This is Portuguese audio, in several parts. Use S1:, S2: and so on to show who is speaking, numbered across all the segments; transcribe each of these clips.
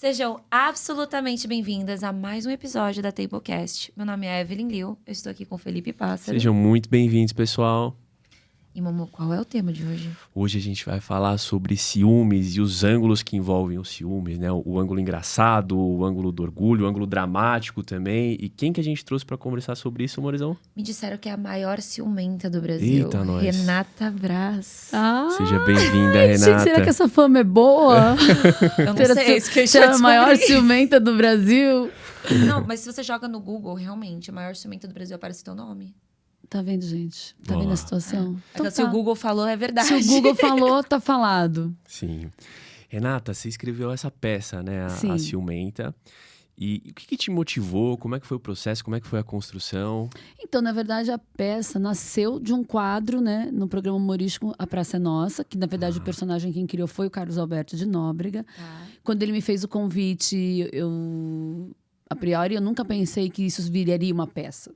S1: Sejam absolutamente bem-vindas a mais um episódio da Tablecast. Meu nome é Evelyn Liu, eu estou aqui com o Felipe Pássaro.
S2: Sejam muito bem-vindos, pessoal.
S1: E, Momo, qual é o tema de hoje?
S2: Hoje a gente vai falar sobre ciúmes e os ângulos que envolvem os ciúmes, né? O ângulo engraçado, o ângulo do orgulho, o ângulo dramático também. E quem que a gente trouxe para conversar sobre isso, Morizão?
S1: Me disseram que é a maior ciumenta do Brasil.
S2: Eita, nós.
S1: Renata Braz.
S2: Seja bem-vinda, Renata.
S3: Gente, será que essa fama é boa?
S1: Eu não sei, isso que eu
S3: Ser
S1: já
S3: a maior
S1: descobri.
S3: ciumenta do Brasil.
S1: Não, mas se você joga no Google, realmente, a maior ciumenta do Brasil aparece teu nome.
S3: Tá vendo, gente? Tá
S2: Boa.
S3: vendo a situação? Então
S1: Se o Google falou, é verdade.
S3: Se o Google falou, tá falado.
S2: Sim. Renata, você escreveu essa peça, né?
S3: Sim.
S2: A Ciumenta. E o que te motivou? Como é que foi o processo? Como é que foi a construção?
S3: Então, na verdade, a peça nasceu de um quadro, né? No programa humorístico A Praça é Nossa, que, na verdade, o personagem quem criou foi o Carlos Alberto de Nóbrega.
S1: Tá.
S3: Quando ele me fez o convite, a priori, eu nunca pensei que isso viraria uma peça.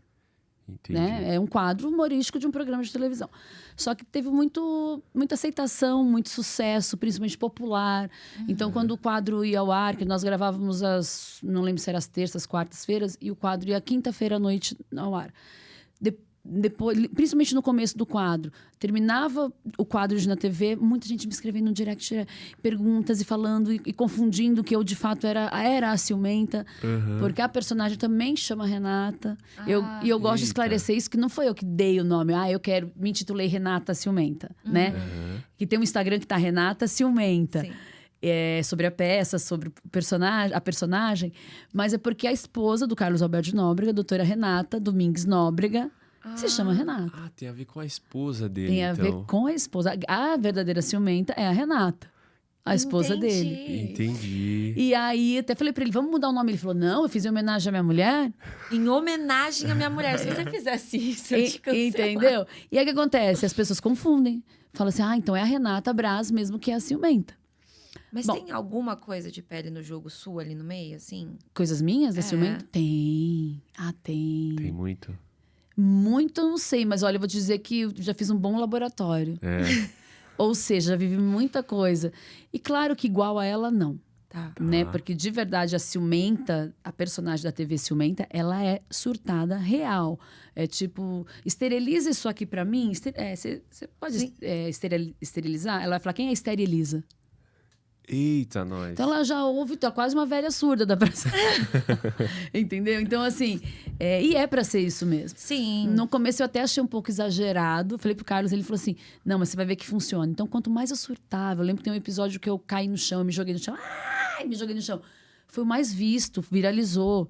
S2: Entendi.
S3: Né? É um quadro humorístico de um programa de televisão. Só que teve muita aceitação, muito sucesso, principalmente popular. Então, quando o quadro ia ao ar, que nós gravávamos não lembro se era as terças, quartas-feiras, e o quadro ia quinta-feira à noite ao ar. Depois, principalmente no começo do quadro, terminava o quadro na TV, muita gente me escrevendo no direct perguntas e falando e confundindo que eu de fato era a ciumenta, porque a personagem também chama Renata. E eu gosto de
S2: Eita.
S3: esclarecer isso, que não foi eu que dei o nome. Me intitulei Renata Ciumenta, né? Que tem um Instagram que tá Renata Ciumenta.
S1: Sim.
S3: Sobre a peça, sobre a personagem, mas é porque a esposa do Carlos Alberto de Nóbrega, a doutora Renata Domingues Nóbrega, se chama Renata.
S2: Ah, tem a ver com a esposa dele,
S3: Tem a ver
S2: então.
S3: com a esposa. A verdadeira ciumenta é a Renata, a esposa
S1: Entendi.
S3: dele.
S2: Entendi.
S3: E aí, até falei pra ele, vamos mudar o nome? Ele falou, não, eu fiz em homenagem à minha mulher.
S1: Em homenagem à minha mulher. Se você fizesse isso, eu te cancelava.
S3: Entendeu? E aí, o que acontece? As pessoas confundem. Falam assim, então é a Renata Braz mesmo que é a ciumenta.
S1: Mas
S3: Bom.
S1: tem alguma coisa de pele no jogo sua ali no meio, assim?
S3: Coisas minhas da
S1: É.
S3: ciumenta? Tem. Tem.
S2: Tem muito?
S3: Muito, eu não sei, mas olha, eu vou te dizer que eu já fiz um bom laboratório.
S2: É.
S3: Ou seja, já vivi muita coisa. E claro que igual a ela, não.
S1: Tá.
S3: Né? Porque de verdade a ciumenta, a personagem da TV ciumenta, ela é surtada real. É tipo, esteriliza isso aqui pra mim. Você pode
S1: Sim.
S3: esterilizar? Ela vai falar, quem é Esteriliza?
S2: Eita, nós.
S3: Então ela já ouve, tá quase uma velha surda da personagem. Entendeu? Então, assim, e é pra ser isso mesmo.
S1: Sim.
S3: No começo eu até achei um pouco exagerado. Falei pro Carlos, ele falou assim, não, mas você vai ver que funciona. Então, quanto mais eu surtava, eu lembro que tem um episódio que eu caí no chão, eu me joguei no chão. Ai, me joguei no chão. Foi o mais visto, viralizou.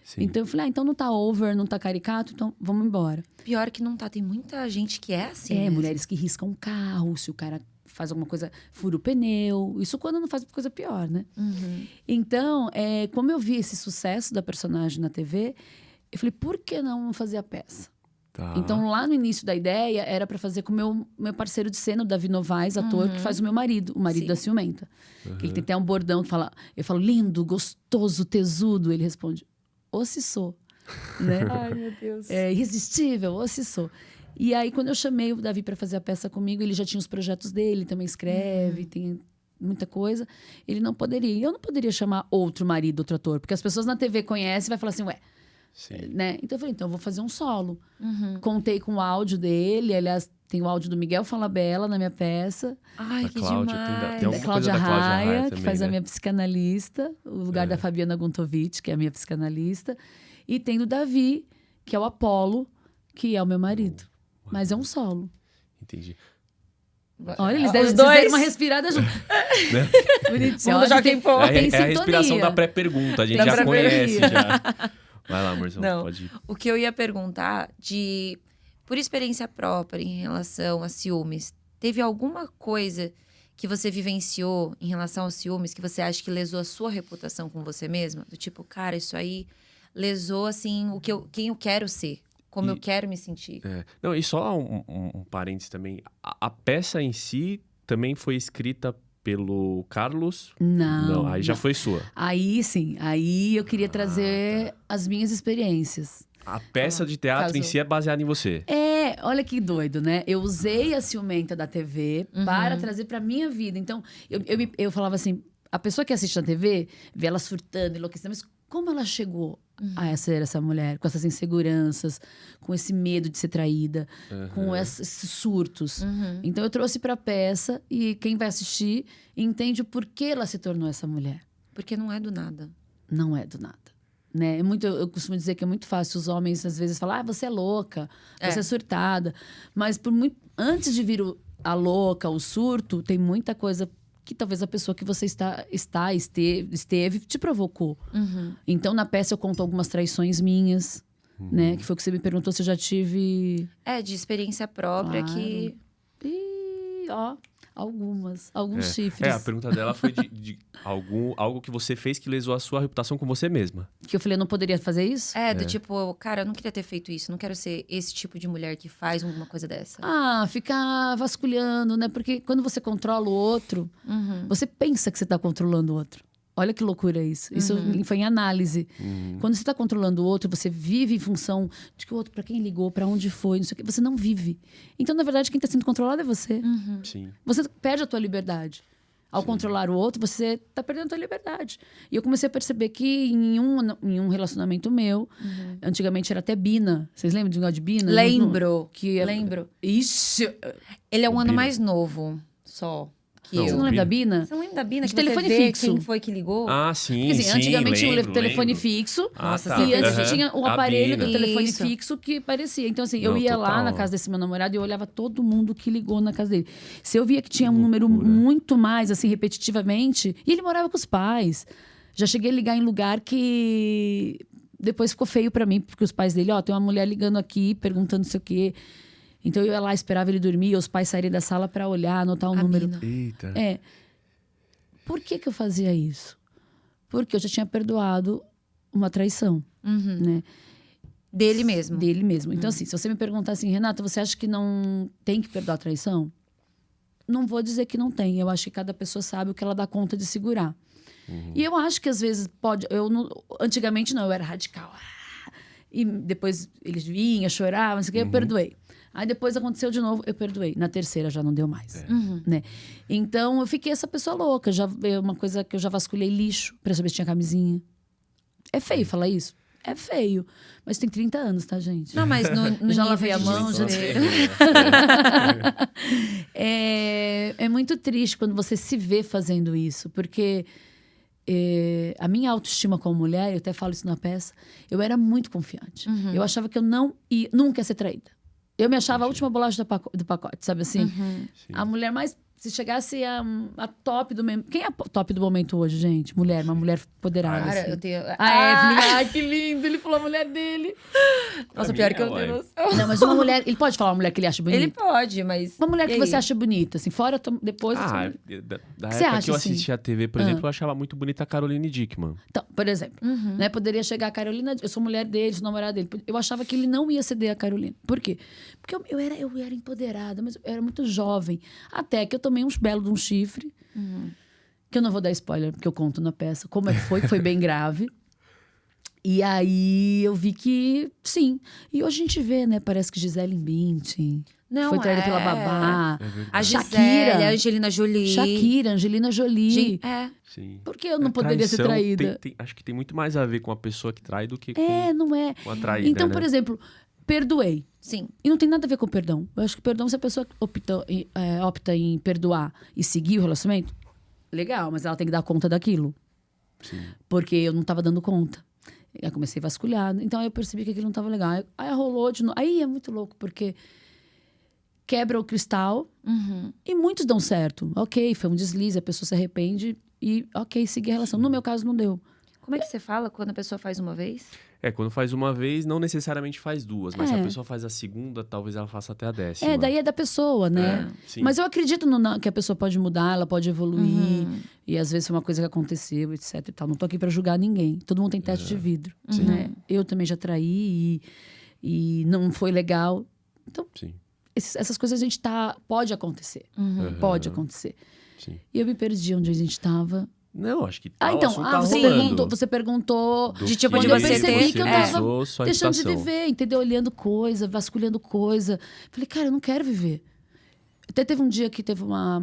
S2: Sim.
S3: Então eu falei, então não tá over, não tá caricato, então vamos embora.
S1: Pior que não tá. Tem muita gente que é assim. mesmo.
S3: Mulheres que riscam um carro, se o cara faz alguma coisa, fura o pneu. Isso quando não faz coisa pior, né?
S1: Uhum.
S3: Então, como eu vi esse sucesso da personagem na TV, eu falei, por que não fazer a peça?
S2: Tá.
S3: Então, lá no início da ideia, era para fazer com o meu parceiro de cena, o Davi Novaes, ator, que faz o marido
S1: Sim.
S3: da ciumenta. Que ele tem até um bordão que fala... Eu falo, lindo, gostoso, tesudo. Ele responde, ô se sou. Né?
S1: Ai, meu Deus.
S3: Irresistível, ô se sou. E aí, quando eu chamei o Davi para fazer a peça comigo, ele já tinha os projetos dele, também escreve, tem muita coisa. Ele não poderia. Eu não poderia chamar outro marido, outro ator, porque as pessoas na TV conhecem e vai falar assim, ué,
S2: Sim.
S3: né? Então eu falei, então eu vou fazer um solo.
S1: Uhum.
S3: Contei com o áudio dele, aliás, tem o áudio do Miguel Falabella na minha peça,
S1: Ai,
S2: Da
S1: que
S2: Cláudia,
S1: demais.
S2: tem
S3: da
S2: alguma
S3: Cláudia
S2: coisa da Cláudia
S3: Raia,
S2: Raia
S3: que
S2: também,
S3: faz a
S2: né?
S3: minha psicanalista, o lugar da Fabiana Guntovich, que é a minha psicanalista, e tem do Davi, que é o Apolo, que é o meu marido. Mas é um solo.
S2: Entendi.
S3: Olha, eles
S1: Os
S3: devem
S1: dois.
S3: deram uma respirada junto.
S2: Né?
S3: Bonitinho.
S1: Vamos
S3: Olha,
S1: deixar quem pôr.
S2: É,
S3: tem
S2: é a
S3: sintonia.
S2: respiração da pré-pergunta, a gente
S3: Tem
S2: já
S3: sintonia.
S2: conhece, já. Vai lá, amorzão,
S1: Não.
S2: pode ir.
S1: O que eu ia perguntar por experiência própria em relação a ciúmes, teve alguma coisa que você vivenciou em relação aos ciúmes que você acha que lesou a sua reputação com você mesma? Do tipo, cara, isso aí lesou, assim, quem eu quero ser, como eu quero me sentir.
S2: É. Não, e só um parênteses também. A peça em si também foi escrita pelo Carlos?
S3: Não.
S2: Aí já
S3: não.
S2: foi sua.
S3: Aí sim, aí eu queria trazer as minhas experiências.
S2: A peça de teatro em
S1: casou.
S2: si é baseada em você.
S3: Olha que doido, né? Eu usei a ciumenta da TV para trazer pra minha vida. Então, eu falava assim, a pessoa que assiste na TV, vê ela surtando, enlouquecendo, mas como ela chegou a ser essa mulher? Com essas inseguranças, com esse medo de ser traída, com esses surtos. Então eu trouxe pra peça e quem vai assistir entende o porquê ela se tornou essa mulher.
S1: Porque não é do nada.
S3: Não é do nada. Né? Eu costumo dizer que é muito fácil os homens, às vezes, falar você é louca, você é surtada. Mas antes de vir a louca, o surto, tem muita coisa que talvez a pessoa que você esteve te provocou. Então, na peça, eu conto algumas traições minhas, né? Que foi o que você me perguntou se eu já tive...
S1: de experiência própria que...
S3: Alguns chifres.
S2: A pergunta dela foi de algo que você fez que lesou a sua reputação com você mesma.
S3: Que eu falei, eu não poderia fazer isso?
S1: Do tipo, cara, eu não queria ter feito isso. Não quero ser esse tipo de mulher que faz uma coisa dessa.
S3: Ficar vasculhando, né? Porque quando você controla o outro, você pensa que você tá controlando o outro. Olha que loucura isso. Isso foi em análise. Quando você tá controlando o outro, você vive em função de que o outro, pra quem ligou, pra onde foi, não sei o quê. Você não vive. Então, na verdade, quem tá sendo controlado é você.
S2: Sim.
S3: Você perde a tua liberdade. Ao controlar o outro, você tá perdendo a tua liberdade. E eu comecei a perceber que em um relacionamento meu, antigamente era até Bina. Vocês lembram de negócio de Bina?
S1: Lembro.
S3: Lembro. Ixi!
S1: Ele é um ano
S2: Bina.
S1: mais novo, só. Que
S3: Você
S1: eu.
S3: não lembra da Bina?
S1: Você não lembra da Bina?
S3: De
S1: Que
S3: telefone
S1: você vê
S3: fixo.
S1: quem foi que ligou?
S2: Ah, sim,
S3: Porque, assim,
S2: sim,
S3: antigamente tinha
S2: lembro,
S3: o telefone
S2: lembro.
S3: fixo.
S2: Tá.
S3: E antes tinha o
S2: A
S3: aparelho do
S2: Bina.
S3: telefone
S1: Isso.
S3: fixo que parecia. Então, assim, eu
S2: Não,
S3: ia lá
S2: total.
S3: na casa desse meu namorado e eu olhava todo mundo que ligou na casa dele. Se eu via que tinha um número
S2: loucura.
S3: muito mais, assim, repetitivamente... E ele morava com os pais. Já cheguei a ligar em lugar que... Depois ficou feio pra mim, porque os pais dele... tem uma mulher ligando aqui, perguntando não sei o quê. Então, eu ia lá, esperava ele dormir. Os pais saírem da sala pra olhar, anotar o número.
S1: Bina.
S2: Eita.
S3: Por que eu fazia isso? Porque eu já tinha perdoado uma traição, né?
S1: Dele mesmo.
S3: Dele mesmo. Então, assim, se você me perguntar assim, Renata, você acha que não tem que perdoar a traição? Não vou dizer que não tem. Eu acho que cada pessoa sabe o que ela dá conta de segurar. E eu acho que às vezes pode... Antigamente não, eu era radical. E depois eles vinham, choravam, não sei o que, eu perdoei. Aí depois aconteceu de novo, eu perdoei. Na terceira já não deu mais. Né? Então eu fiquei essa pessoa louca. Uma coisa que eu já vasculhei lixo pra saber se tinha camisinha. É feio falar isso? É feio. Mas tem 30 anos, tá, gente?
S1: Não, mas no
S3: Já
S1: nível
S3: lavei a
S1: de
S3: mão, já
S1: desespero.
S3: É muito triste quando você se vê fazendo isso. Porque a minha autoestima como mulher, eu até falo isso na peça, eu era muito confiante. Eu achava que eu nunca ia ser traída. Eu me achava a última bolacha do pacote, sabe assim? A mulher mais... Se chegasse a top do momento... Quem é a top do momento hoje, gente? Mulher, uma mulher empoderada.
S1: Cara,
S3: assim.
S1: eu tenho...
S3: A Evelyn, ai, que lindo! Ele falou a mulher dele.
S1: Nossa,
S2: Pra
S1: pior
S2: mim
S1: que
S2: é
S1: eu tenho
S2: uai.
S1: noção.
S3: Não, mas uma mulher... Ele pode falar uma mulher que ele acha bonita?
S1: Ele pode, mas...
S3: Uma mulher que
S1: E
S3: você
S1: aí?
S3: acha bonita, assim, fora, depois...
S2: Da
S3: que
S2: época
S3: você acha,
S2: que eu
S3: assim?
S2: assistia a TV, por exemplo, eu achava muito bonita a Caroline Dickman.
S3: Então, por exemplo, né, poderia chegar a Carolina, eu sou mulher dele, sou namorada dele. Eu achava que ele não ia ceder a Carolina. Por quê? Porque eu era empoderada, mas eu era muito jovem. Até que eu tomei uns belos de um chifre, que eu não vou dar spoiler, porque eu conto na peça como é que foi bem grave. E aí eu vi que, sim. E hoje a gente vê, né, parece que Gisele Bündchen
S1: Não,
S3: foi traída pela babá.
S1: A
S3: Shakira.
S1: Gisele, a Angelina Jolie.
S3: Shakira, Angelina Jolie.
S2: Sim.
S3: Por que eu não poderia ser
S2: Traição
S3: traída?
S2: acho que tem muito mais a ver com a pessoa que trai do que
S3: Não é.
S2: com a traída,
S3: Então,
S2: né?
S3: por exemplo, perdoei.
S1: Sim.
S3: E não tem nada a ver com perdão. Eu acho que perdão, se a pessoa opta em perdoar e seguir o relacionamento, legal, mas ela tem que dar conta daquilo.
S2: Sim.
S3: Porque eu não estava dando conta. Aí comecei a vasculhar. Então aí eu percebi que aquilo não estava legal. Aí rolou de novo. Aí é muito louco, porque quebra o cristal e muitos dão certo. Ok, foi um deslize, a pessoa se arrepende e ok, seguir a relação. No meu caso, não deu.
S1: Como é que você fala quando a pessoa faz uma vez?
S2: Quando faz uma vez, não necessariamente faz duas. Mas se
S3: É.
S2: a pessoa faz a segunda, talvez ela faça até a 10ª.
S3: Daí é da pessoa, né?
S2: Sim.
S3: Mas eu acredito que a pessoa pode mudar, ela pode evoluir. E às vezes foi uma coisa que aconteceu, etc e tal. Não tô aqui pra julgar ninguém. Todo mundo tem teste de vidro, né? Eu também já traí e não foi legal. Então,
S2: Sim.
S3: essas coisas a gente pode acontecer. Pode acontecer.
S2: Sim.
S3: E eu me perdi onde a gente tava.
S2: Não, acho que tá, o
S3: Então,
S2: assunto tá
S3: você perguntou
S2: Do
S1: de tipo
S2: que
S1: de
S3: quando eu
S1: você
S3: percebi
S1: ter-
S3: que eu
S1: é.
S3: tava
S2: lesou sua
S3: deixando de
S2: reputação.
S3: viver, entendeu? Olhando coisa, vasculhando coisa. Falei, cara, eu não quero viver. Até teve um dia que teve uma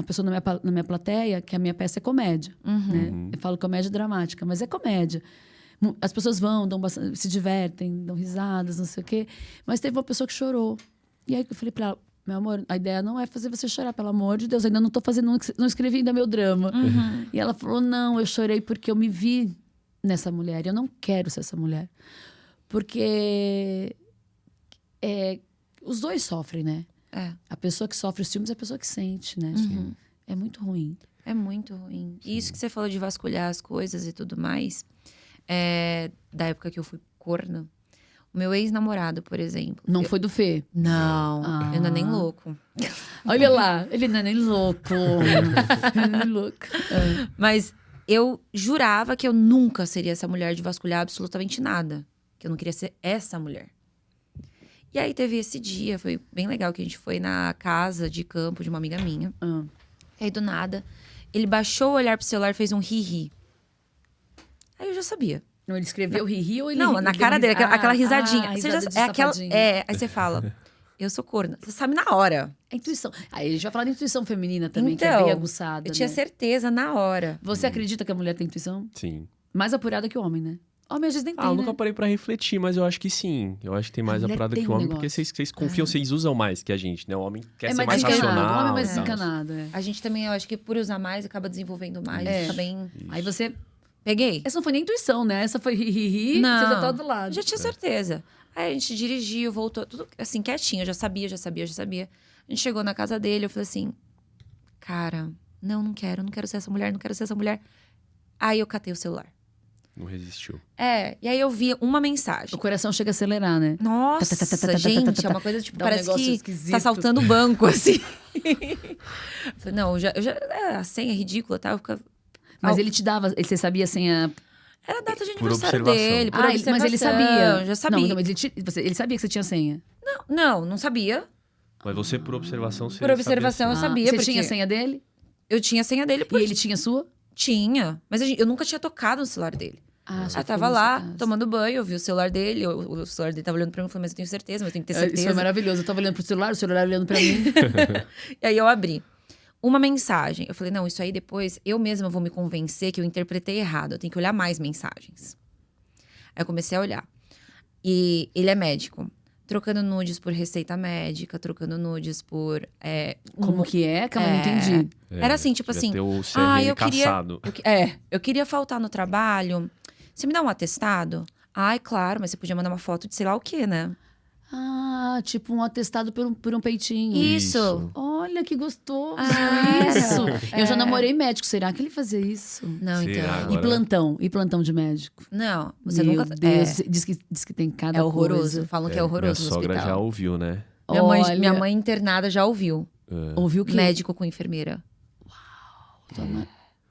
S3: pessoa na minha plateia, que a minha peça é comédia. Né? Eu falo comédia dramática, mas é comédia. As pessoas vão, se divertem, dão risadas, não sei o quê. Mas teve uma pessoa que chorou. E aí eu falei pra ela, meu amor, a ideia não é fazer você chorar, pelo amor de Deus. Ainda não tô fazendo, não escrevi ainda meu drama. E ela falou, não, eu chorei porque eu me vi nessa mulher. E eu não quero ser essa mulher. Porque os dois sofrem, né? A pessoa que sofre os ciúmes é a pessoa que sente, né? É muito ruim.
S1: É muito ruim. E isso que você falou de vasculhar as coisas e tudo mais, da época que eu fui corna, o meu ex-namorado, por exemplo.
S3: Não foi do Fê?
S1: Não, eu não é nem louco.
S3: Olha lá, ele não é nem louco. Ele não é nem louco.
S1: Mas eu jurava que eu nunca seria essa mulher de vasculhar absolutamente nada. Que eu não queria ser essa mulher. E aí teve esse dia, foi bem legal, que a gente foi na casa de campo de uma amiga minha. E aí, do nada, ele baixou o olhar pro celular e fez um ri-ri. Aí eu já sabia.
S3: Não, ele escreveu ri-ri ou ele...
S1: Não, na cara dele, aquela risadinha.
S3: Você
S1: Você já, aí você fala, eu sou corna. Você sabe na hora.
S3: É intuição. Aí a gente vai falar de intuição feminina também, que é
S1: Então,
S3: bem aguçada.
S1: Eu tinha certeza na hora.
S3: Você acredita que a mulher tem intuição?
S2: Sim.
S3: Mais apurada que o homem, né? Homem às vezes nem tem,
S2: Eu
S3: né?
S2: nunca parei pra refletir, mas eu acho que sim. Eu acho que tem mais
S3: mulher
S2: apurada
S3: tem
S2: que o
S3: um
S2: homem,
S3: negócio.
S2: porque vocês confiam, vocês usam mais que a gente, né? O homem quer
S3: É
S2: ser
S3: mais
S2: mais
S3: desencanado.
S2: racional.
S3: O homem é mais
S2: e tal.
S3: desencanado, é.
S1: A gente também, eu acho que por usar mais, acaba desenvolvendo mais. Fica bem...
S3: Aí você...
S1: Peguei.
S3: Essa não foi nem intuição, né? Essa foi ri-ri-ri,
S1: Não.
S3: você já tá do
S1: Eu
S3: lado.
S1: já tinha certeza. Aí a gente dirigiu, voltou, tudo assim, quietinho. Eu já sabia. A gente chegou na casa dele, eu falei assim, cara, não quero ser essa mulher, não quero ser essa mulher. Aí eu catei o celular.
S2: Não resistiu.
S1: E aí eu vi uma mensagem.
S3: O coração chega a acelerar, né?
S1: Nossa, gente, é uma coisa, tipo,
S3: Dá um
S1: parece
S3: negócio
S1: que
S3: esquisito.
S1: tá saltando o banco, assim. Eu falei, não, a senha é ridícula, tá?
S3: Mas ele te dava... Você sabia a senha...
S1: Era a data de
S2: Por
S1: aniversário
S2: observação.
S1: dele, por
S3: mas ele
S1: observação.
S3: sabia.
S1: Já sabia.
S3: Não, mas ele sabia que você tinha senha.
S1: Não sabia.
S2: Mas você, por observação, você
S1: Por observação, eu sabia.
S3: Você
S1: porque
S3: tinha a senha dele?
S1: Eu tinha a senha dele.
S3: E ele tinha a sua?
S1: Tinha. Mas eu nunca tinha tocado no celular dele.
S3: Só
S1: Eu tava lá, tomando banho, eu vi o celular dele. O celular dele tava olhando pra mim e falei, mas eu tenho certeza, mas eu tenho que ter certeza.
S3: Isso foi maravilhoso. Eu tava olhando pro celular, o celular olhando pra mim.
S1: E aí eu abri. Uma mensagem. Eu falei, não, isso aí depois eu mesma vou me convencer que eu interpretei errado. Eu tenho que olhar mais mensagens. Aí eu comecei a olhar. E ele é médico. Trocando nudes por receita médica, trocando nudes por...
S3: Como que é? Calma, eu não entendi.
S1: Era assim, tipo assim...
S2: Ter o CRM caçado.
S1: Eu queria faltar no trabalho. Você me dá um atestado? Ai, claro, mas você podia mandar uma foto de sei lá o quê, né?
S3: Tipo um atestado por um peitinho.
S1: Isso.
S3: Olha, que gostoso
S1: era.
S3: isso. Eu já namorei médico. Será que ele fazia isso?
S1: Não,
S2: Será?
S1: então...
S2: Agora-
S3: E plantão de médico?
S1: Não, você
S3: Meu
S1: nunca...
S3: Deus, diz que tem cada
S1: É horroroso.
S3: coisa.
S1: Falam que é horroroso
S2: Minha
S1: no
S2: sogra
S1: hospital.
S2: já ouviu, né?
S1: Minha mãe internada já ouviu.
S3: Ouviu que
S1: Médico com enfermeira.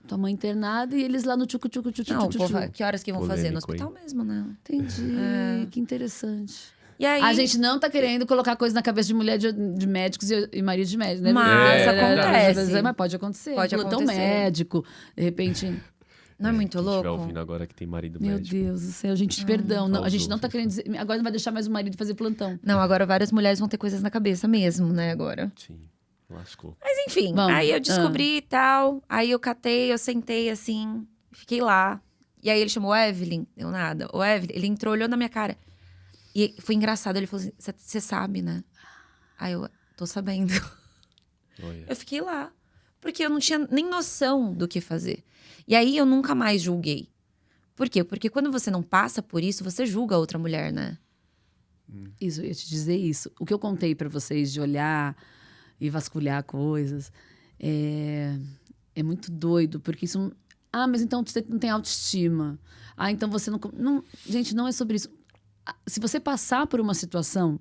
S3: tua mãe internada e eles lá no tchucu.
S1: Não, pô, que horas que vão fazer? No
S2: Polêmico, hein?
S1: hospital mesmo, né?
S3: Entendi, que interessante.
S1: E aí...
S3: A gente não tá querendo colocar coisa na cabeça de mulher de médicos e marido de médicos, né?
S1: Mas acontece.
S3: Mas pode acontecer.
S1: Pode
S3: Plantão
S1: acontecer.
S3: médico, de repente...
S1: Não é muito
S2: Quem estiver
S1: louco?
S2: ouvindo agora que tem marido
S3: Meu
S2: médico.
S3: Deus do céu, gente, perdão. Não, a gente não tá
S2: Causou,
S3: querendo dizer... Agora não vai deixar mais o marido fazer plantão.
S1: Não, agora várias mulheres vão ter coisas na cabeça mesmo, né, agora.
S2: Sim, lascou.
S1: Mas enfim,
S3: Bom,
S1: aí eu descobri e tal. Aí eu catei, eu sentei assim, fiquei lá. E aí ele chamou o Evelyn, deu nada. O Evelyn, ele entrou, olhou na minha cara. E foi engraçado, ele falou assim, você sabe, né? Aí eu, tô sabendo.
S2: Olha.
S1: Eu fiquei lá. Porque eu não tinha nem noção do que fazer. E aí eu nunca mais julguei. Por quê? Porque quando você não passa por isso, você julga a outra mulher, né?
S3: Isso, eu ia te dizer isso. O que eu contei pra vocês de olhar e vasculhar coisas é muito doido, porque isso... mas então você não tem autoestima. Então você não... Gente, não é sobre isso. Se você passar por uma situação,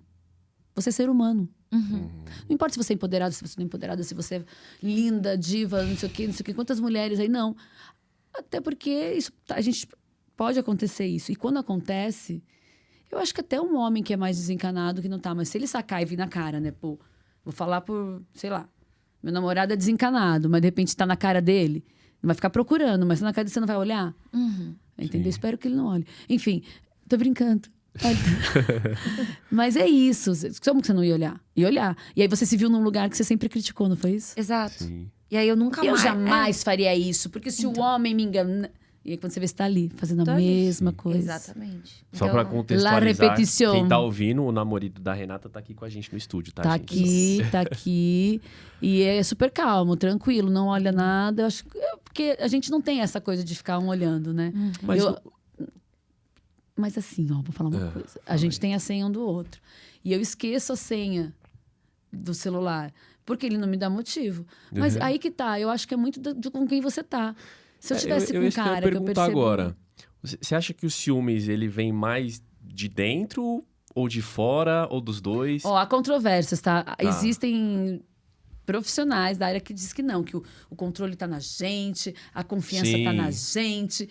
S3: você é ser humano. Não importa se você é empoderada, se você não é empoderada, se você é linda, diva, não sei o quê. Quantas mulheres aí, não. Até porque isso, a gente pode acontecer isso. E quando acontece, eu acho que até um homem que é mais desencanado que não tá. Mas se ele sacar e vir na cara, né? Pô, vou falar por, sei lá, meu namorado é desencanado, mas de repente tá na cara dele. Não vai ficar procurando, mas tá na cara dele, você não vai olhar? Entendeu?
S2: Sim.
S3: Espero que ele não olhe. Enfim, tô brincando. Mas é isso. Como que você não ia olhar? Ia olhar. E aí você se viu num lugar que você sempre criticou, não foi isso?
S1: Exato.
S2: Sim.
S1: E aí eu nunca
S3: Eu
S1: mais...
S3: jamais faria isso. Porque se o homem me engana... E aí quando você vê, você tá ali, fazendo
S1: Tô
S3: a
S1: ali.
S3: mesma
S2: Sim.
S3: coisa.
S1: Exatamente.
S2: Só
S1: Então,
S2: pra
S3: La
S2: contextualizar,
S3: repetition.
S2: quem tá ouvindo, o namorado da Renata tá aqui com a gente no estúdio, tá,
S3: Tá
S2: gente?
S3: aqui, tá aqui. E é super calmo, tranquilo, não olha nada. Eu acho que porque a gente não tem essa coisa de ficar um olhando, né?
S2: Mas
S3: Mas assim, ó, vou falar uma coisa. A gente tem a senha um do outro. E eu esqueço a senha do celular, porque ele não me dá motivo. Mas aí que tá, eu acho que é muito com quem você tá. Se eu tivesse com um
S2: isso que eu ia
S3: cara que eu
S2: perguntar
S3: percebo...
S2: agora. Você acha que o ciúmes, ele vem mais de dentro ou de fora ou dos dois?
S3: Ó, há controvérsias, tá? Existem profissionais da área que diz que não, que o controle tá na gente, a confiança tá
S2: Sim.
S3: na gente.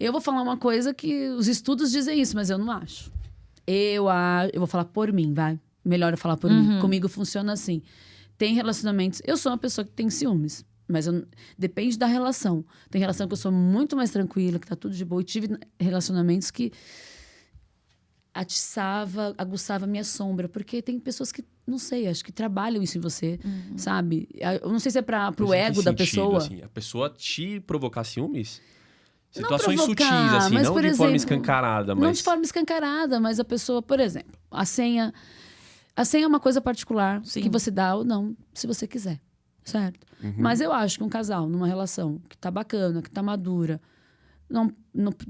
S3: Eu vou falar uma coisa que os estudos dizem isso, mas eu não acho. Eu vou falar por mim, vai. Melhor eu falar por mim. Comigo funciona assim. Tem relacionamentos... Eu sou uma pessoa que tem ciúmes, mas depende da relação. Tem relação que eu sou muito mais tranquila, que tá tudo de boa. E tive relacionamentos que atiçava, aguçava a minha sombra. Porque tem pessoas que, não sei, acho que trabalham isso em você, sabe? Eu não sei se é pro
S2: Mas em
S3: ego
S2: que
S3: da
S2: sentido,
S3: pessoa.
S2: assim? A pessoa te provocar ciúmes?
S3: Não
S2: Situações
S3: provocar,
S2: sutis, assim,
S3: mas,
S2: não
S3: por
S2: de forma
S3: exemplo,
S2: escancarada, mas...
S3: Não de forma escancarada, mas a pessoa, por exemplo, a senha é uma coisa particular que você dá ou não, se você quiser, certo? Mas eu acho que um casal, numa relação que tá bacana, que tá madura, não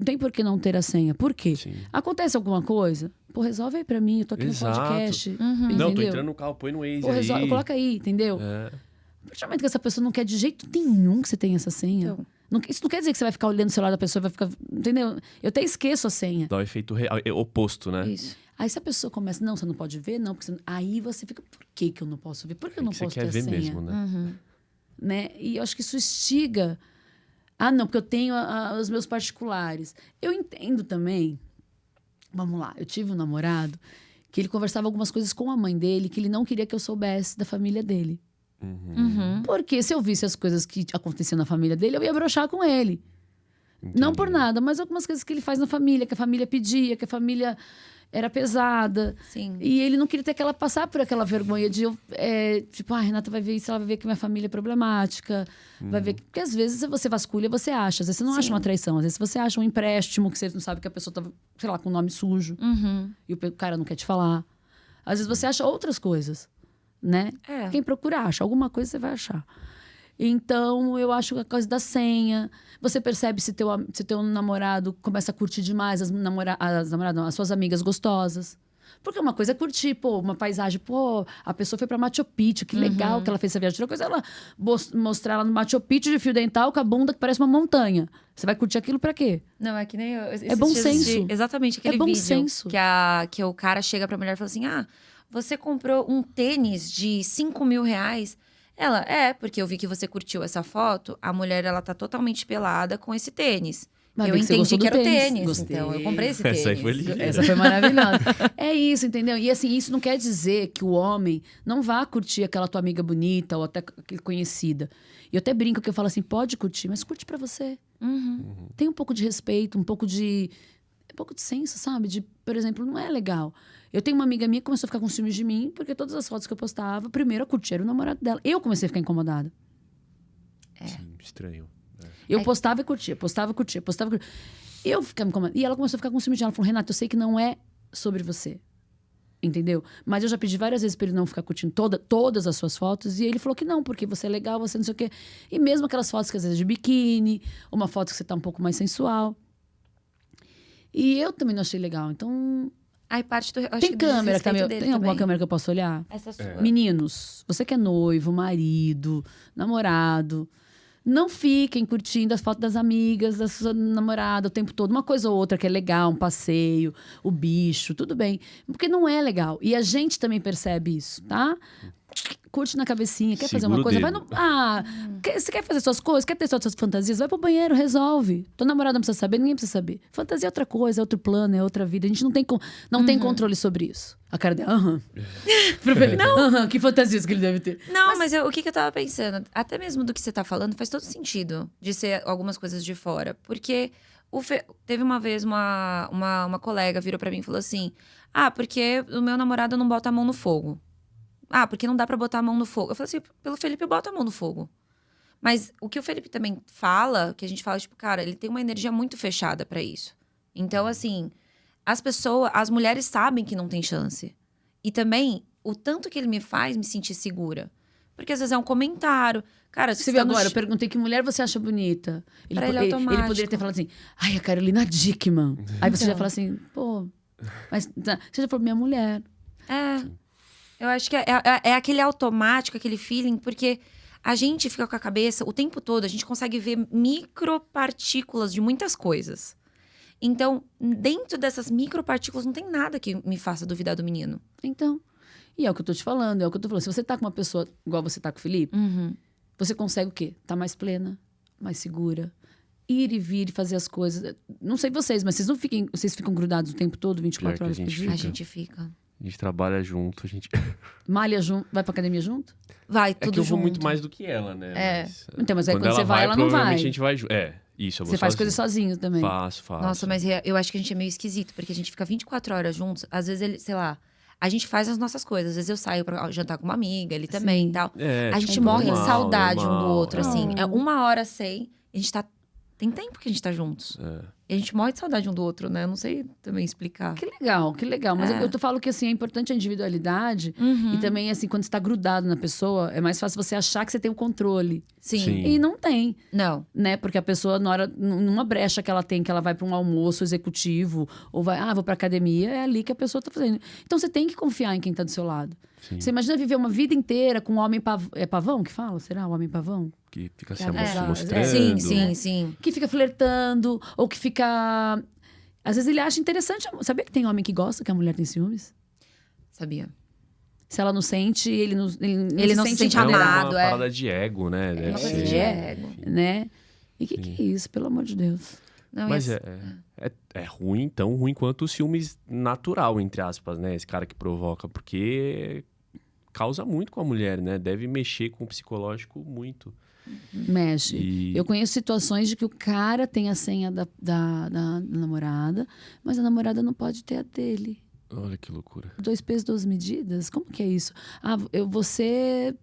S3: tem por que não ter a senha. Por quê?
S2: Sim.
S3: Acontece alguma coisa? Pô, resolve aí pra mim, eu tô aqui
S2: Exato.
S3: no podcast. Entendeu?
S2: Não, tô entrando no carro, põe no Waze
S3: Pô, resolve,
S2: aí.
S3: coloca aí, entendeu?
S2: É.
S3: A partir do momento que essa pessoa não quer de jeito nenhum que você tenha essa senha.
S1: Então.
S3: Isso não quer dizer que você vai ficar olhando o celular da pessoa, vai ficar. Entendeu? Eu até esqueço a senha.
S2: Dá o efeito oposto, né?
S1: Isso.
S3: Aí se a pessoa começa, não, você não pode ver, não, porque aí você fica, por que eu não posso ver? Por que eu não
S2: Você
S3: posso
S2: quer
S3: ter
S2: ver
S3: a senha?
S2: mesmo, né?
S3: Né? E eu acho que isso instiga. Ah, não, porque eu tenho os meus particulares. Eu entendo também. Vamos lá, eu tive um namorado que ele conversava algumas coisas com a mãe dele que ele não queria que eu soubesse da família dele. Porque se eu visse as coisas que aconteciam na família dele, eu ia broxar com ele. Não por nada, mas algumas coisas que ele faz na família, que a família pedia, que a família era pesada.
S1: Sim.
S3: E ele não queria ter que ela passar por aquela vergonha de tipo, Renata vai ver isso, ela vai ver que minha família é problemática. Vai ver. Porque às vezes você vasculha, você acha. Às vezes você não acha uma traição. Às vezes você acha um empréstimo que você não sabe que a pessoa tá, sei lá, com o nome sujo. E o cara não quer te falar. Às vezes você acha outras coisas, né?
S1: É.
S3: Quem procura acha. Alguma coisa você vai achar. Então, eu acho que a coisa da senha. Você percebe se teu namorado começa a curtir demais as namoradas, não, as suas amigas gostosas. Porque uma coisa é curtir, pô, uma paisagem. Pô, a pessoa foi pra Machu Picchu, que legal que ela fez essa viagem. Outra coisa é ela mostrar ela no Machu Picchu de fio dental com a bunda que parece uma montanha. Você vai curtir aquilo pra quê?
S1: Não, é que nem eu.
S3: É bom senso.
S1: Exatamente, aquele
S3: É bom
S1: vídeo
S3: senso.
S1: que o cara chega pra mulher e fala assim: ah, você comprou um tênis de R$ 5.000? Ela, porque eu vi que você curtiu essa foto. A mulher, ela tá totalmente pelada com esse tênis.
S3: Vai
S1: Eu
S3: ver que você
S1: entendi
S3: gostou
S1: que
S3: do
S1: era o
S3: tênis.
S1: tênis.
S3: Gostei.
S1: Então, eu comprei esse tênis.
S2: Essa aí foi linda.
S3: Essa foi maravilhosa. É isso, entendeu? E assim, isso não quer dizer que o homem não vá curtir aquela tua amiga bonita ou até aquele conhecida. E eu até brinco que eu falo assim, pode curtir, mas curte pra você. Tem um pouco de respeito, um pouco de senso, sabe? Por exemplo, não é legal. Eu tenho uma amiga minha que começou a ficar com ciúmes de mim, porque todas as fotos que eu postava, primeiro a curtir era o namorado dela. Eu comecei a ficar incomodada.
S2: Sim, estranho.
S3: Eu postava e curtia, postava e curtia, postava e curtia. Eu ficava incomodada. E ela começou a ficar com ciúmes de ela. Ela falou, Renata, eu sei que não é sobre você. Entendeu? Mas eu já pedi várias vezes pra ele não ficar curtindo todas as suas fotos. E ele falou que não, porque você é legal, você não sei o quê. E mesmo aquelas fotos que às vezes é de biquíni, uma foto que você tá um pouco mais sensual. E eu também não achei legal. Então,
S1: Aí parte do. Acho
S3: tem
S1: que do
S3: câmera
S1: desrespeito
S3: também.
S1: dele
S3: Tem alguma
S1: também.
S3: câmera que eu posso olhar?
S1: Essa sua.
S3: Meninos, você que é noivo, marido, namorado, não fiquem curtindo as fotos das amigas, da sua namorada o tempo todo. Uma coisa ou outra que é legal, um passeio, o bicho, tudo bem. Porque não é legal. E a gente também percebe isso, tá? Curte na cabecinha, quer fazer
S2: Segura
S3: uma
S2: o
S3: coisa? Vai
S2: dedo.
S3: no. Você quer fazer suas coisas? Quer ter suas fantasias? Vai pro banheiro, resolve. Tua namorada não precisa saber, ninguém precisa saber. Fantasia é outra coisa, é outro plano, é outra vida. A gente não tem controle sobre isso. A cara dela, não, que fantasias que ele deve ter.
S1: Não, mas o que eu tava pensando? Até mesmo do que você tá falando faz todo sentido de ser algumas coisas de fora. Porque Teve uma vez uma colega virou pra mim e falou assim: porque o meu namorado não bota a mão no fogo. Porque não dá pra botar a mão no fogo. Eu falei assim, pelo Felipe, eu boto a mão no fogo. Mas o que o Felipe também fala, que a gente fala, tipo, cara, ele tem uma energia muito fechada pra isso. Então, assim, as mulheres sabem que não tem chance. E também, o tanto que ele me faz me sentir segura. Porque às vezes é um comentário. Cara,
S3: Você viu agora, eu perguntei que mulher você acha bonita.
S1: Pra ele é
S3: ele
S1: automático.
S3: poderia ter falado assim, ai, a Carolina Dickman. Aí você já fala assim, pô, mas você já falou minha mulher.
S1: Eu acho que é aquele automático, aquele feeling, porque a gente fica com a cabeça o tempo todo, a gente consegue ver micropartículas de muitas coisas. Então, dentro dessas micropartículas, não tem nada que me faça duvidar do menino.
S3: Então, e é o que eu tô te falando, é o que eu tô falando. Se você tá com uma pessoa igual você tá com o Felipe, você consegue o quê? Tá mais plena, mais segura. Ir e vir e fazer as coisas. Não sei vocês, mas vocês ficam grudados o tempo todo, 24
S2: Pior que
S3: horas
S2: a
S3: por
S2: gente
S3: dia?
S2: fica.
S1: A gente fica.
S2: A gente trabalha junto, a gente...
S3: Malha junto, vai pra academia junto?
S1: Vai, tudo
S2: É que eu vou
S1: junto.
S2: muito mais do que ela, né?
S3: Então, mas aí quando
S2: ela
S3: você vai, ela não
S2: provavelmente
S3: vai.
S2: a gente vai... isso, eu vou
S3: Você faz
S2: sozinho.
S3: coisas sozinho também.
S2: Faço.
S1: Nossa, mas eu acho que a gente é meio esquisito, porque a gente fica 24 horas juntos. Às vezes ele, sei lá, a gente faz as nossas coisas. Às vezes eu saio pra jantar com uma amiga, ele também e tal. A gente
S2: tipo,
S1: morre de
S2: normal,
S1: saudade um do
S2: normal,
S1: outro, assim. É 1 hora sem, a gente tá... Tem tempo que a gente tá juntos. E a gente morre de saudade um do outro, né? Eu não sei também explicar.
S3: Que legal. Mas eu falo que, assim, é importante a individualidade. E também, assim, quando você tá grudado na pessoa, é mais fácil você achar que você tem o controle.
S1: Sim.
S3: E não tem,
S1: Não.
S3: né? Porque a pessoa, numa brecha que ela tem, que ela vai pra um almoço executivo, ou vai, vou pra academia, é ali que a pessoa tá fazendo. Então, você tem que confiar em quem tá do seu lado.
S2: Sim.
S3: Você imagina viver uma vida inteira com um homem pavão. É pavão que fala? Será o homem pavão?
S2: Que fica se
S3: abusado.
S2: mostrando.
S1: Sim.
S3: Que fica flertando, ou que fica... Às vezes ele acha interessante. Sabia que tem homem que gosta que a mulher tem ciúmes?
S1: Sabia.
S3: Se ela não sente, ele não se
S1: sente
S2: É
S1: amado.
S2: uma parada de ego, né? Deve
S1: uma coisa
S2: ser.
S1: de ego.
S3: Né? E que é isso, pelo amor de Deus?
S1: Não,
S2: Mas é ruim, tão ruim quanto o ciúmes natural, entre aspas, né? Esse cara que provoca, porque causa muito com a mulher, né? Deve mexer com o psicológico muito.
S3: Mexe. Eu conheço situações de que o cara tem a senha da namorada, mas a namorada não pode ter a dele.
S2: Olha que loucura.
S3: 2 pesos, 2 medidas? Como que é isso? Você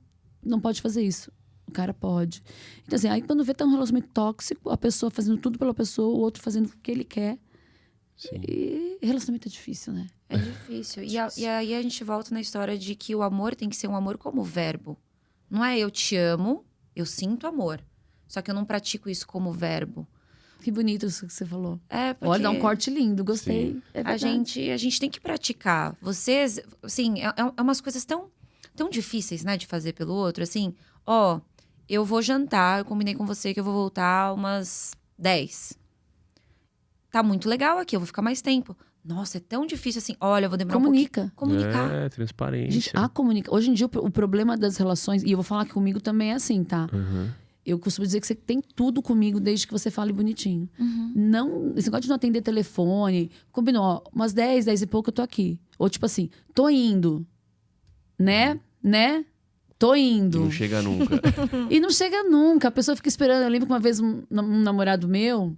S3: não pode fazer isso. O cara pode. Então, assim, aí quando vê tá um relacionamento tóxico, a pessoa fazendo tudo pela pessoa, o outro fazendo o que ele quer.
S2: Sim.
S3: E relacionamento é difícil, né?
S1: É difícil. E aí a gente volta na história de que o amor tem que ser um amor como verbo. Não é eu te amo, eu sinto amor. Só que eu não pratico isso como verbo.
S3: Que bonito isso que você falou.
S1: Porque
S3: Olha, dá um corte lindo, gostei.
S2: Sim.
S3: É
S1: a gente tem que praticar. Vocês, assim, é umas coisas tão difíceis, né, de fazer pelo outro. Assim, eu vou jantar, eu combinei com você que eu vou voltar umas 10. Tá muito legal aqui, eu vou ficar mais tempo. Nossa, é tão difícil assim. Olha, eu vou demorar
S3: Comunica.
S1: um pouquinho. Comunicar.
S2: É, transparência.
S3: Gente, Hoje em dia, o problema das relações... E eu vou falar que comigo também é assim, tá? Eu costumo dizer que você tem tudo comigo desde que você fale bonitinho. Não, esse negócio de não atender telefone. Combinou, umas 10 e pouco eu tô aqui. Ou tipo assim, tô indo. Né? Tô indo.
S2: E não chega nunca.
S3: E não chega nunca. A pessoa fica esperando. Eu lembro que uma vez um namorado meu...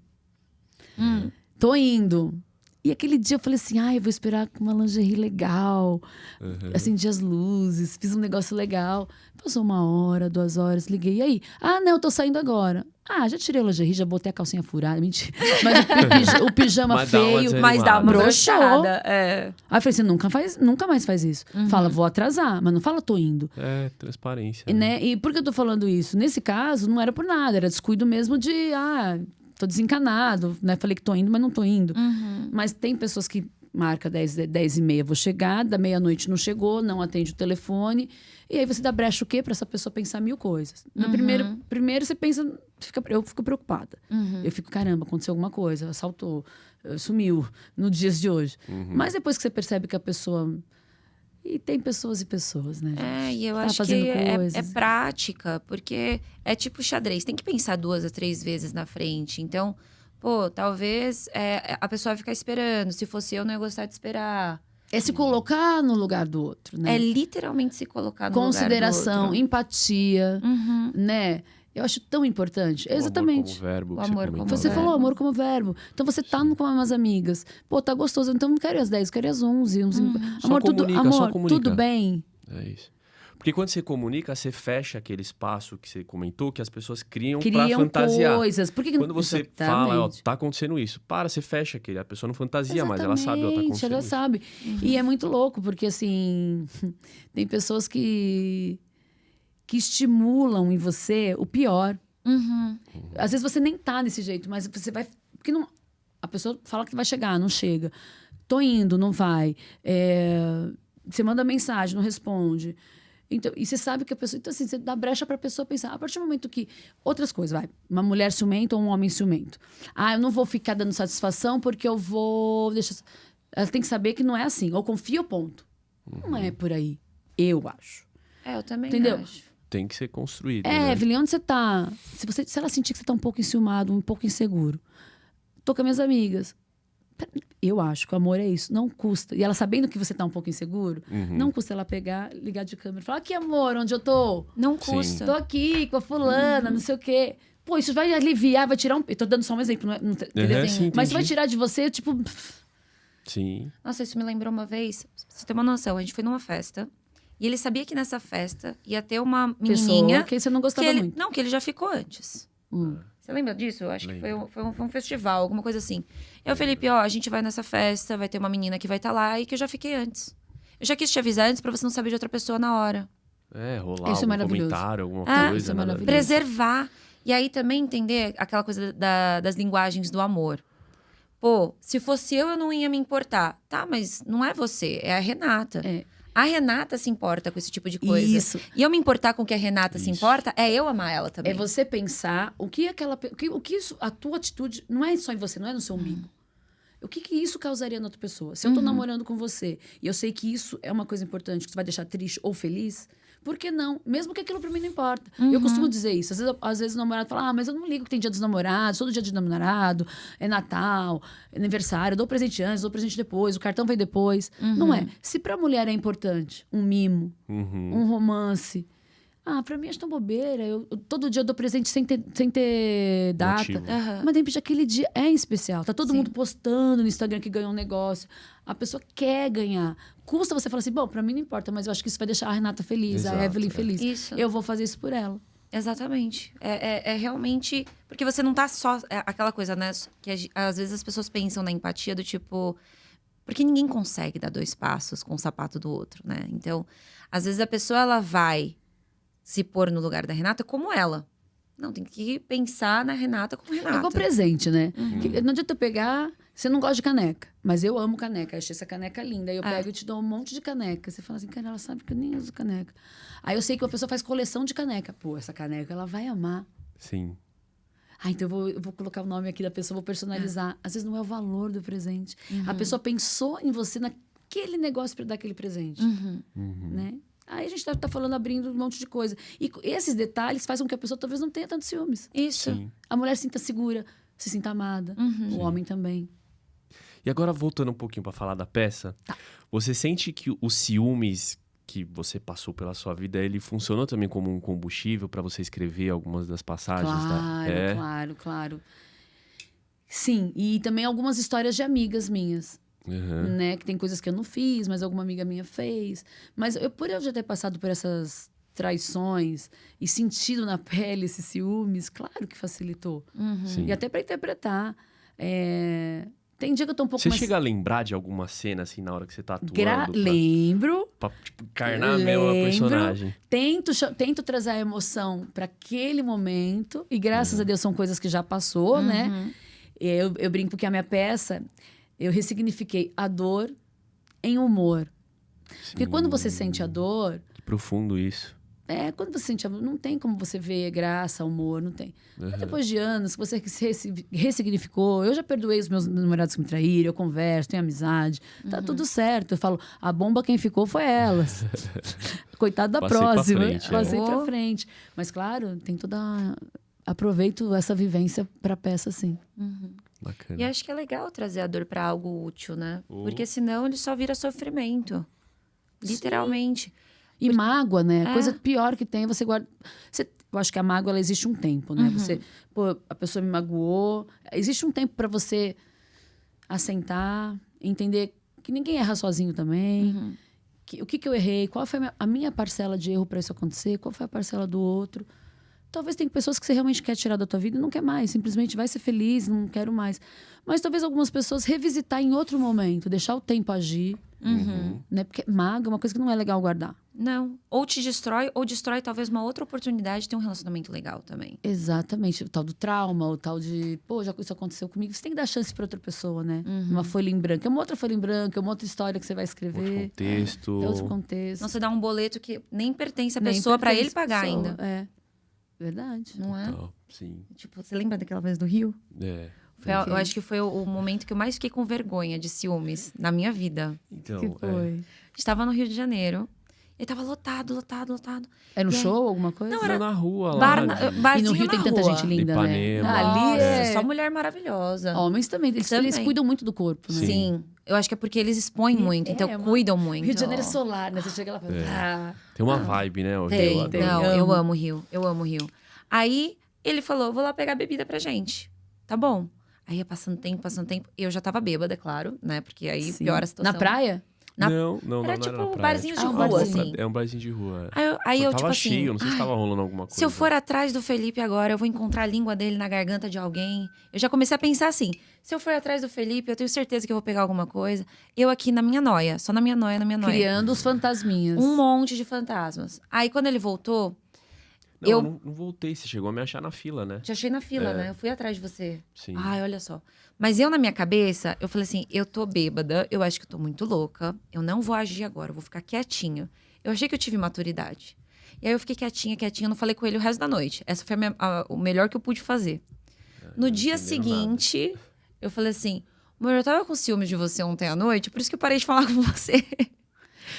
S3: Tô indo. E aquele dia eu falei assim, eu vou esperar com uma lingerie legal. Acendi as luzes, fiz um negócio legal. Passou 1 hora, 2 horas, liguei. E aí? Não, eu tô saindo agora. Já tirei a lingerie, já botei a calcinha furada. Mentira. Mas o pijama
S2: Mas dá uma
S3: feio.
S2: desanimada.
S1: Mas dá uma
S3: Broxou.
S1: broxada.
S3: Aí eu falei assim, nunca mais faz isso. Fala, vou atrasar, mas não fala, tô indo.
S2: É, transparência.
S3: Né? E por que eu tô falando isso? Nesse caso, não era por nada, era descuido mesmo de, tô desencanado, né? Falei que tô indo, mas não tô indo. Mas tem pessoas que marca 10h30, vou chegar, da meia-noite não chegou, não atende o telefone. E aí você dá brecha o quê? Pra essa pessoa pensar 1000 coisas. No primeiro você pensa, eu fico preocupada. Eu fico, caramba, aconteceu alguma coisa, assaltou, sumiu nos dias de hoje. Mas depois que você percebe que a pessoa... E tem pessoas e pessoas, né, gente?
S1: E eu
S3: Tá
S1: acho que
S3: fazendo coisas.
S1: é prática, porque é tipo xadrez. Tem que pensar 2 a 3 vezes na frente. Então, talvez a pessoa vai ficar esperando. Se fosse eu, não ia gostar de esperar.
S3: É se colocar no lugar do outro, né?
S1: É literalmente se colocar no lugar do
S3: Consideração,
S1: outro.
S3: empatia, né? Eu acho tão importante.
S2: O
S3: Exatamente.
S2: amor como verbo.
S1: O
S2: que
S1: amor
S2: você
S1: como
S2: comentou.
S3: Você
S1: verbo.
S3: falou amor como verbo. Então você tá com umas amigas. Pô, tá gostoso. Então não quero ir às 10, quero ir às 11.
S2: Só
S3: Amor,
S2: comunica, só comunica.
S3: tudo bem?
S2: É isso. Porque quando você comunica, você fecha aquele espaço que você comentou, que as pessoas criam pra
S3: Criam
S2: fantasiar.
S3: coisas. Por que
S2: Quando você
S3: Exatamente.
S2: fala, ó, tá acontecendo isso, você fecha aquele. A pessoa não fantasia mais, ela sabe, ó, tá acontecendo
S3: ela
S2: isso.
S3: sabe. E é muito louco, porque assim, tem pessoas que estimulam em você o pior.
S1: Uhum.
S3: Às vezes você nem tá desse jeito, mas você vai. Porque não, a pessoa fala que vai chegar, não chega. Tô indo, não vai. Você manda mensagem, não responde. Então, e você sabe que a pessoa. Então, assim, você dá brecha pra pessoa pensar. A partir do momento que. Outras coisas, vai. Uma mulher ciumenta ou um homem ciumento. Eu não vou ficar dando satisfação porque eu vou. Ela tem que saber que não é assim. Ou confia ou ponto. Não é por aí. Eu acho.
S1: Eu também
S3: Entendeu?
S1: acho.
S2: Tem que ser construído. né?
S3: Evelyn, onde você tá? Se ela sentir que você tá um pouco enciumado, um pouco inseguro. Tô com as minhas amigas. Eu acho que o amor é isso. Não custa. E ela sabendo que você tá um pouco inseguro, não custa ela pegar, ligar de câmera e falar: aqui, amor, onde eu tô?
S1: Não
S2: Sim.
S1: custa.
S3: Tô aqui com a fulana, não sei o quê. Pô, isso vai aliviar, vai tirar um... Eu tô dando só um exemplo, não é? Entendeu?
S2: Sim,
S3: Mas vai
S2: entendi.
S3: tirar de você, tipo...
S2: Sim.
S1: Nossa, isso me lembrou uma vez. Pra você ter uma noção, a gente foi numa festa. E ele sabia que nessa festa ia ter uma menininha...
S3: Pessoa que você não gostava
S1: que ele,
S3: muito.
S1: Não, que ele já ficou antes. Você lembra disso? Eu acho que foi um festival, alguma coisa assim. Eu, Felipe, a gente vai nessa festa, vai ter uma menina que vai estar lá e que eu já fiquei antes. Eu já quis te avisar antes pra você não saber de outra pessoa na hora.
S2: Rolar
S3: Isso é
S2: algum
S3: maravilhoso.
S2: comentário, alguma
S1: Ah,
S2: coisa.
S3: isso é
S2: nada a ver.
S3: maravilhoso.
S1: Preservar. E aí também entender aquela coisa das linguagens do amor. Pô, se fosse eu não ia me importar. Tá, mas não é você, é a Renata.
S3: É.
S1: A Renata se importa com esse tipo de coisa.
S3: Isso.
S1: E eu me importar com o que a Renata se
S2: Isso.
S1: importa, é eu amar ela também.
S3: É você pensar a tua atitude não é só em você, não é no seu umbigo. O que isso causaria na outra pessoa? Se eu tô namorando com você e eu sei que isso é uma coisa importante, que você vai deixar triste ou feliz, por que não? Mesmo que aquilo pra mim não importa. Eu costumo dizer isso. Às vezes o namorado fala: mas eu não ligo que tem dia dos namorados, todo dia de namorado, é Natal, é aniversário, eu dou presente antes, dou presente depois, o cartão vem depois. Não é. Se pra mulher é importante um mimo, um romance... pra mim acho tão bobeira. Eu todo dia eu dou presente sem ter data.
S2: Motivo.
S1: Aham.
S3: Mas de repente aquele dia é especial. Tá todo
S1: Sim.
S3: mundo postando no Instagram que ganhou um negócio. A pessoa quer ganhar. Custa você falar assim: bom, pra mim não importa, mas eu acho que isso vai deixar a Renata feliz,
S2: Exato,
S3: a Evelyn feliz.
S1: Isso.
S3: Eu vou fazer isso por ela.
S1: Exatamente. É realmente... Porque você não tá só... É aquela coisa, né? Que às vezes as pessoas pensam na empatia do tipo... Porque ninguém consegue dar 2 passos com o sapato do outro, né? Então, às vezes a pessoa, ela vai se pôr no lugar da Renata como ela. Não, tem que pensar na Renata como
S3: É
S1: Renata.
S3: igual presente, né? Que não adianta eu pegar... Você não gosta de caneca, mas eu amo caneca. Eu achei essa caneca linda. Aí eu pego e te dou um monte de caneca. Você fala assim: cara, ela sabe que eu nem uso caneca. Aí eu sei que uma pessoa faz coleção de caneca. Pô, essa caneca ela vai amar.
S2: Sim.
S3: Então eu vou colocar o nome aqui da pessoa, vou personalizar. Às vezes não é o valor do presente. A pessoa pensou em você naquele negócio para dar aquele presente. Né? Aí a gente tá falando, abrindo um monte de coisa. E esses detalhes fazem com que a pessoa talvez não tenha tantos ciúmes.
S1: Isso.
S2: Sim.
S3: A mulher se sinta segura, se sinta amada. O homem também.
S2: E agora, voltando um pouquinho pra falar da peça, você sente que os ciúmes que você passou pela sua vida, ele funcionou também como um combustível pra você escrever algumas das passagens?
S3: Claro. Sim, e também algumas histórias de amigas minhas. Né? Que tem coisas que eu não fiz, mas alguma amiga minha fez. Mas por eu já ter passado por essas traições e sentido na pele esses ciúmes, claro que facilitou.
S2: Sim.
S3: E até para interpretar. Tem dia que eu tô um pouco
S2: Você
S3: mais...
S2: chega a lembrar de alguma cena, assim, na hora que você tá atuando?
S3: Lembro.
S2: Pra tipo, encarnar mesmo a personagem.
S3: Tento trazer a emoção para aquele momento. E graças a Deus são coisas que já passou, né? Eu brinco que a minha peça... Eu ressignifiquei a dor em humor. Porque quando você sente a dor...
S2: Que profundo isso.
S3: Quando você sente a dor, não tem como você ver graça, humor, não tem. Mas depois de anos, que você ressignificou... Eu já perdoei os meus namorados que me traíram, eu converso, tenho amizade. Tá tudo certo. Eu falo, a bomba quem ficou foi elas. Coitado da
S2: Passei pra
S3: próxima.
S2: frente,
S3: Passei pra frente. Mas claro, tem toda... Aproveito essa vivência pra peça, sim.
S2: Bacana.
S1: E acho que é legal trazer a dor pra algo útil, né? Porque senão ele só vira sofrimento. Literalmente.
S3: E mágoa, né? Coisa pior que tem, você guarda... eu acho que a mágoa, ela existe um tempo, né? Você, pô, a pessoa me magoou. Existe um tempo para você assentar, entender que ninguém erra sozinho também. O que eu errei? Qual foi a minha parcela de erro para isso acontecer? Qual foi a parcela do outro? Talvez tem pessoas que você realmente quer tirar da tua vida e não quer mais. Simplesmente vai ser feliz, não quero mais. Mas talvez algumas pessoas revisitar em outro momento. Deixar o tempo agir. Né? Porque mágoa é uma coisa que não é legal guardar.
S1: Não. Ou te destrói, ou destrói talvez uma outra oportunidade de ter um relacionamento legal também.
S3: Exatamente. O tal do trauma, o tal de... Pô, já isso aconteceu comigo. Você tem que dar chance para outra pessoa, né? Uma folha em branco. É uma outra folha em branco, é uma outra história que você vai escrever.
S2: Outro contexto.
S3: É outro contexto.
S1: Não, você dá um boleto que nem pertence à
S3: Nem
S1: pessoa para
S3: pertence
S1: ele pagar
S3: à pessoa.
S1: ainda.
S3: É. Verdade.
S1: Não é?
S2: Total, sim.
S1: Tipo, você lembra daquela vez do Rio? Eu acho que foi o momento que eu mais fiquei com vergonha de ciúmes na minha vida.
S2: Então,
S3: Que foi?
S1: A gente tava no Rio de Janeiro. E tava lotado.
S3: Era no
S1: E aí?
S3: show, alguma coisa?
S2: Não, era na rua lá.
S1: Barzinho
S3: E no Rio
S1: na
S3: tem tanta
S1: rua.
S3: gente linda,
S2: Ipanema.
S3: né? Ali
S1: Nossa,
S3: é...
S1: só mulher maravilhosa.
S3: Homens também. Eles cuidam muito do corpo, né?
S1: Sim. Eu acho que é porque eles expõem muito, então cuidam muito.
S3: Rio de Janeiro é solar, né? Você chega lá e fala...
S2: Tem uma vibe, né? O Rio, eu
S1: Tem.
S2: adoro.
S1: Não, eu amo o Rio. Eu amo o Rio. Aí, ele falou, vou lá pegar bebida pra gente. Tá bom. Aí ia passando tempo. Eu já tava bêbada, é claro, né? Porque aí
S3: Sim.
S1: piora a situação.
S3: Na praia?
S2: Não
S1: Era
S2: não
S1: tipo
S2: era na praia.
S1: barzinhos
S3: de
S2: Tipo,
S3: rua,
S1: assim.
S2: É um barzinho de rua.
S1: Aí
S2: Só
S1: eu,
S2: tava
S1: tipo
S2: cheio,
S1: assim...
S2: não sei se tava rolando alguma coisa.
S1: Se eu for atrás do Felipe agora, eu vou encontrar a língua dele na garganta de alguém. Eu já comecei a pensar assim, se eu for atrás do Felipe, eu tenho certeza que eu vou pegar alguma coisa. Eu aqui na minha noia, só na minha noia.
S3: Criando os fantasminhas.
S1: Um monte de fantasmas. Aí quando ele voltou,
S2: Eu não voltei, você chegou a me achar na fila, né?
S1: te achei na fila, né? Eu fui atrás de você.
S2: Sim.
S1: Ai, olha só. Mas eu, na minha cabeça, eu falei assim, eu tô bêbada, eu acho que eu tô muito louca, eu não vou agir agora, eu vou ficar quietinha. Eu achei que eu tive maturidade. E aí eu fiquei quietinha, não falei com ele o resto da noite. Essa foi o melhor que eu pude fazer. No dia seguinte, eu falei assim, amor, eu tava com ciúmes de você ontem à noite, por isso que eu parei de falar com você.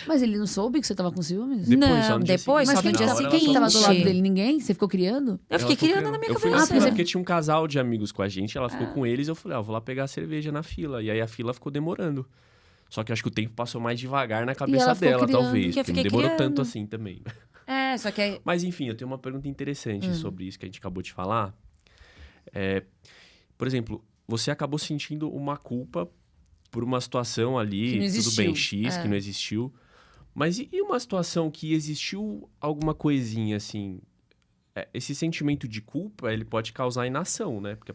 S3: Mas ele não soube que você tava com ciúmes?
S2: Depois, só no dia
S1: depois,
S2: seguinte.
S1: só no
S3: Mas
S1: dia
S2: Na hora ela
S1: seguinte.
S3: quem tava do lado
S1: Sim.
S3: dele? Ninguém? Você ficou criando?
S1: Eu fiquei
S2: Ela ficou
S1: criando na minha
S2: Eu fui
S1: cabeça.
S2: na fila porque tinha um casal de amigos com a gente, ela ficou com eles, eu falei, vou lá pegar a cerveja na fila. E aí a fila ficou demorando. Só que eu acho que o tempo passou mais devagar na cabeça
S3: ela ficou
S2: dela,
S3: criando,
S2: talvez.
S1: que eu
S2: Porque não
S1: fiquei
S2: demorou
S1: criando.
S2: tanto assim também.
S1: Só que aí...
S2: Mas enfim, eu tenho uma pergunta interessante sobre isso que a gente acabou de falar. Por exemplo, você acabou sentindo uma culpa por uma situação
S3: Que
S2: ali,
S3: não
S2: tudo bem,
S3: existiu.
S2: X, que não existiu. Mas e uma situação que existiu alguma coisinha, assim... esse sentimento de culpa, ele pode causar inação, né? Porque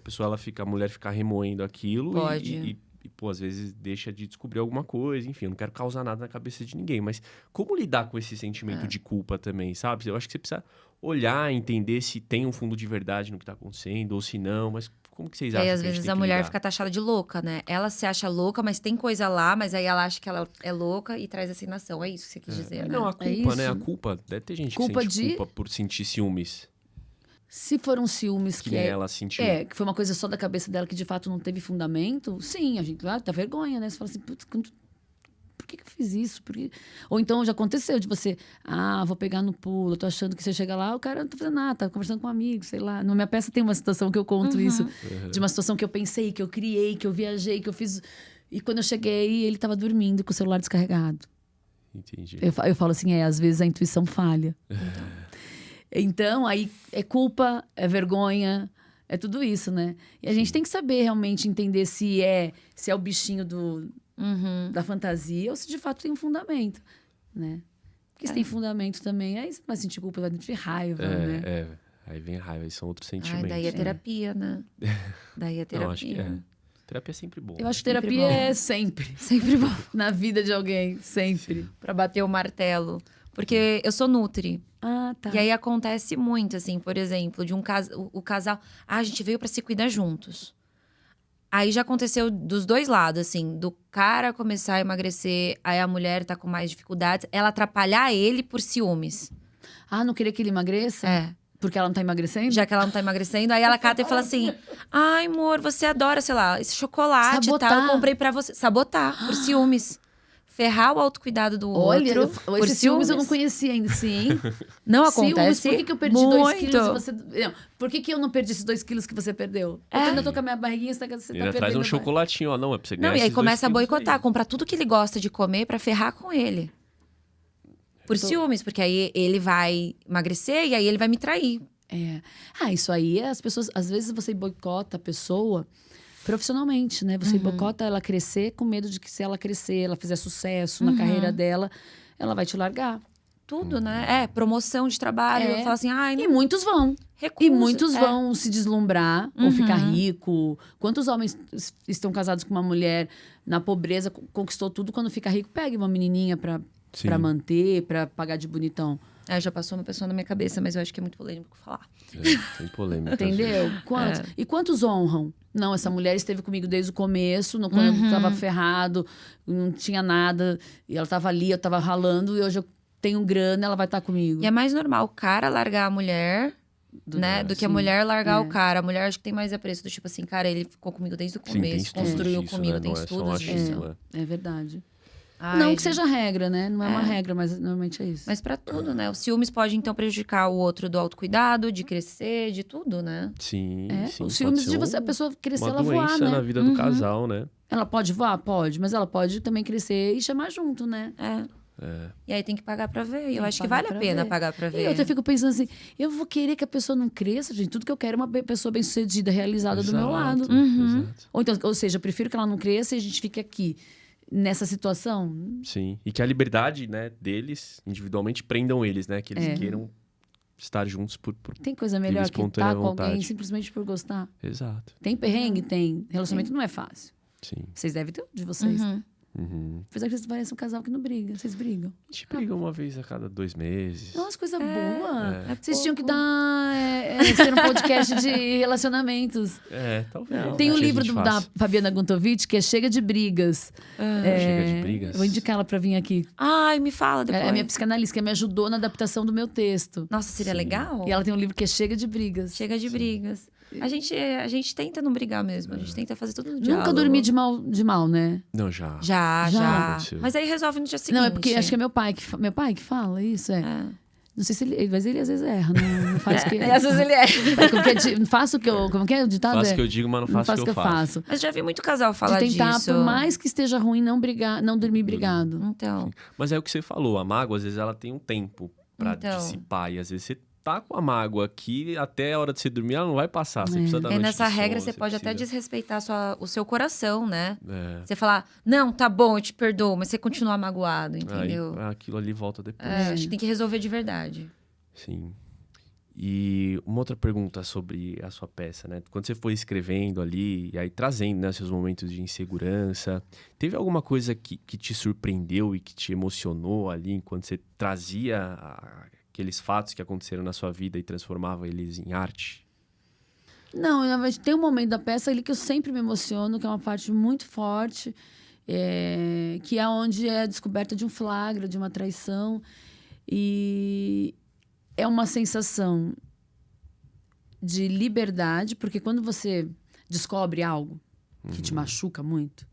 S2: a mulher fica remoendo aquilo
S1: Pode.
S2: e, pô, às vezes deixa de descobrir alguma coisa. Enfim, eu não quero causar nada na cabeça de ninguém. Mas como lidar com esse sentimento de culpa também, sabe? Eu acho que você precisa olhar, entender se tem um fundo de verdade no que tá acontecendo ou se não. Mas como que vocês
S1: E
S2: acham
S1: aí,
S2: que
S1: às
S2: a gente
S1: vezes,
S2: tem
S1: a
S2: que
S1: mulher
S2: lidar?
S1: fica taxada de louca, né? Ela se acha louca, mas tem coisa lá, mas aí ela acha que ela é louca e traz essa inação. É isso que você quis dizer, né?
S2: Não, a culpa, né?
S3: isso.
S2: A culpa. Deve ter gente
S3: Culpa
S2: que sente
S3: de-
S2: culpa por sentir ciúmes.
S3: Se foram ciúmes
S2: Que
S3: que
S2: nem
S3: é...
S2: ela sentiu.
S3: Que foi uma coisa só da cabeça dela que de fato não teve fundamento, sim, a gente lá dá vergonha, né? Você fala assim, putz, por que eu fiz isso? Por quê? Ou então já aconteceu de você, vou pegar no pulo, eu tô achando que você chega lá, o cara não tá fazendo nada, tá conversando com um amigo, sei lá. Na minha peça tem uma situação que eu conto isso, de uma situação que eu pensei, que eu criei, que eu viajei, que eu fiz. E quando eu cheguei, ele tava dormindo com o celular descarregado.
S2: Entendi.
S3: Eu falo assim, às vezes a intuição falha. Então, aí é culpa, é vergonha, é tudo isso, né? E a gente tem que saber realmente entender se é o bichinho da fantasia ou se de fato tem um fundamento, né? Porque se tem fundamento também, aí você vai sentir culpa, vai sentir raiva, né?
S2: Aí vem raiva, aí são outros
S1: Ai,
S2: sentimentos.
S1: daí é terapia, né? Daí é terapia.
S2: Não, acho que é. Terapia é sempre bom.
S3: Eu acho que
S1: Sempre
S3: terapia
S1: bom.
S3: é sempre.
S1: Sempre bom.
S3: Na vida de alguém, sempre.
S1: Pra bater o martelo. Porque eu sou nutri.
S3: Ah, tá.
S1: E aí acontece muito, assim, por exemplo, de o casal... a gente veio pra se cuidar juntos. Aí já aconteceu dos dois lados, assim. Do cara começar a emagrecer, aí a mulher tá com mais dificuldades. Ela atrapalhar ele por ciúmes.
S3: Não queria que ele emagreça?
S1: É.
S3: Porque ela não tá emagrecendo?
S1: Já que ela não tá emagrecendo, aí ela cata e fala assim: ai, amor, você adora, sei lá, esse chocolate e
S3: Sabotar.
S1: tal, eu comprei pra você. Sabotar, por ciúmes. Ferrar o autocuidado do
S3: Olha,
S1: outro. Por
S3: esse ciúmes eu não conhecia ainda. Sim.
S1: Não
S3: Ciúmes,
S1: acontece.
S3: por que eu perdi
S1: muito.
S3: 2 quilos e você... Não, por que eu não perdi esses 2 quilos que você perdeu? Eu ainda tô com a minha barriguinha, você tá
S2: Ele
S3: perdendo.
S2: traz um chocolatinho, ó. Não, é pra você ganhar
S1: Não, e aí
S2: esses
S1: começa a
S2: 2 quilos
S1: boicotar,
S2: aí.
S1: comprar tudo que ele gosta de comer pra ferrar com ele. Por ciúmes, porque aí ele vai emagrecer e aí ele vai me trair.
S3: Isso aí, as pessoas... Às vezes você boicota a pessoa profissionalmente, né? Você boicota ela crescer com medo de que se ela crescer, ela fizer sucesso na carreira dela, ela vai te largar.
S1: Tudo, né? Promoção de trabalho. Fala assim, ai,
S3: E
S1: não
S3: muitos vão.
S1: recuso.
S3: E muitos vão se deslumbrar ou ficar rico. Quantos homens estão casados com uma mulher na pobreza, conquistou tudo, quando fica rico, pega uma menininha pra manter, pra pagar de bonitão.
S1: Já passou uma pessoa na minha cabeça, mas eu acho que é muito polêmico falar.
S2: Tem polêmica.
S3: Entendeu? Quantos? E quantos honram? Não, essa mulher esteve comigo desde o começo, quando eu tava ferrado, não tinha nada, e ela tava ali, eu tava ralando, e hoje eu tenho grana, ela vai estar comigo.
S1: E é mais normal o cara largar a mulher, do que a mulher largar o cara. A mulher acho que tem mais apreço do tipo assim, cara, ele ficou comigo desde o começo, construiu comigo,
S2: né?
S1: tem estudos disso.
S3: É verdade.
S1: Ai,
S3: não que seja regra, né? Não é uma regra, mas normalmente é isso.
S1: Mas pra tudo, né? O ciúmes pode, então, prejudicar o outro do autocuidado, de crescer, de tudo, né?
S2: Sim, sim.
S3: O ciúmes de você, a pessoa crescer,
S2: uma
S3: ela voar,
S2: doença
S3: né?
S2: na vida do casal, né?
S3: Ela pode voar? Pode. Mas ela pode também crescer e chamar junto, né?
S1: E aí tem que pagar pra ver. E eu
S3: que
S1: acho que
S3: pagar
S1: vale a
S3: pra
S1: pena
S3: ver.
S1: pagar pra ver.
S3: E eu até fico pensando assim, eu vou querer que a pessoa não cresça, gente. Tudo que eu quero é uma pessoa bem-sucedida, realizada do meu lado.
S2: Exato.
S3: Ou seja, eu prefiro que ela não cresça e a gente fique aqui nessa situação.
S2: Sim. E que a liberdade, né, deles, individualmente, prendam eles, né? Que eles queiram estar juntos por
S3: Tem coisa melhor que
S2: espontânea
S3: estar com alguém
S2: vontade.
S3: simplesmente por gostar?
S2: Exato.
S3: Tem perrengue? Tem. Relacionamento não é fácil.
S2: Sim.
S3: Vocês devem ter um de vocês.
S2: Uhum.
S3: Apesar que vocês parecem um casal que não briga. Vocês brigam.
S2: A gente briga uma vez a cada 2 meses.
S3: Nossa, coisa boa.
S1: É
S3: Vocês tinham que
S1: pouco.
S3: dar... ser um podcast de relacionamentos.
S2: Talvez.
S3: Tem um
S2: Acho que a
S3: livro
S2: gente
S3: da
S2: faça.
S3: Fabiana Guntovitch que é Chega de Brigas.
S2: Chega de brigas.
S3: Eu vou indicar ela pra vir aqui.
S1: Ai, me fala depois.
S3: É a minha psicanalista, que me ajudou na adaptação do meu texto.
S1: Nossa, seria legal?
S3: E ela tem um livro que é Chega de Brigas.
S1: Chega de brigas. A gente tenta não brigar mesmo. A gente tenta fazer tudo no diálogo.
S3: Nunca dormi de mal, né?
S2: Não, já.
S1: Já.
S2: Aconteceu.
S1: Mas aí resolve no dia seguinte.
S3: Não, é porque acho que é meu pai que fala isso, Não sei se ele... Mas ele às vezes erra, não faz o que...
S1: Às vezes ele é.
S3: Faço o que eu... Como que é o ditado?
S2: Faço o que eu digo, mas não faço o que eu faço.
S1: Mas já vi muito casal falar
S3: De tentar,
S1: disso.
S3: por mais que esteja ruim, não brigar, não dormir brigado.
S1: Então.
S2: Mas é o que você falou, a mágoa, às vezes, ela tem um tempo pra
S1: Então.
S2: dissipar. E às vezes você tá com a mágoa aqui, até a hora de você dormir, ela não vai passar. Você precisa da noite
S1: Nessa
S2: de
S1: regra,
S2: sono,
S1: você pode até
S2: precisa-
S1: desrespeitar o seu coração, né?
S2: É.
S1: Você falar, não, tá bom, eu te perdoo, mas você continua magoado,
S2: Aí,
S1: entendeu?
S2: aquilo ali volta depois.
S1: Acho que tem que resolver de verdade.
S2: Sim. E uma outra pergunta sobre a sua peça, né? Quando você foi escrevendo ali, e aí trazendo, né, seus momentos de insegurança, teve alguma coisa que te surpreendeu e que te emocionou ali enquanto você trazia aqueles fatos que aconteceram na sua vida e transformava eles em arte?
S3: Não, na verdade, tem um momento da peça ali que eu sempre me emociono, que é uma parte muito forte, que é onde é a descoberta de um flagra, de uma traição. E é uma sensação de liberdade, porque quando você descobre algo que te machuca muito,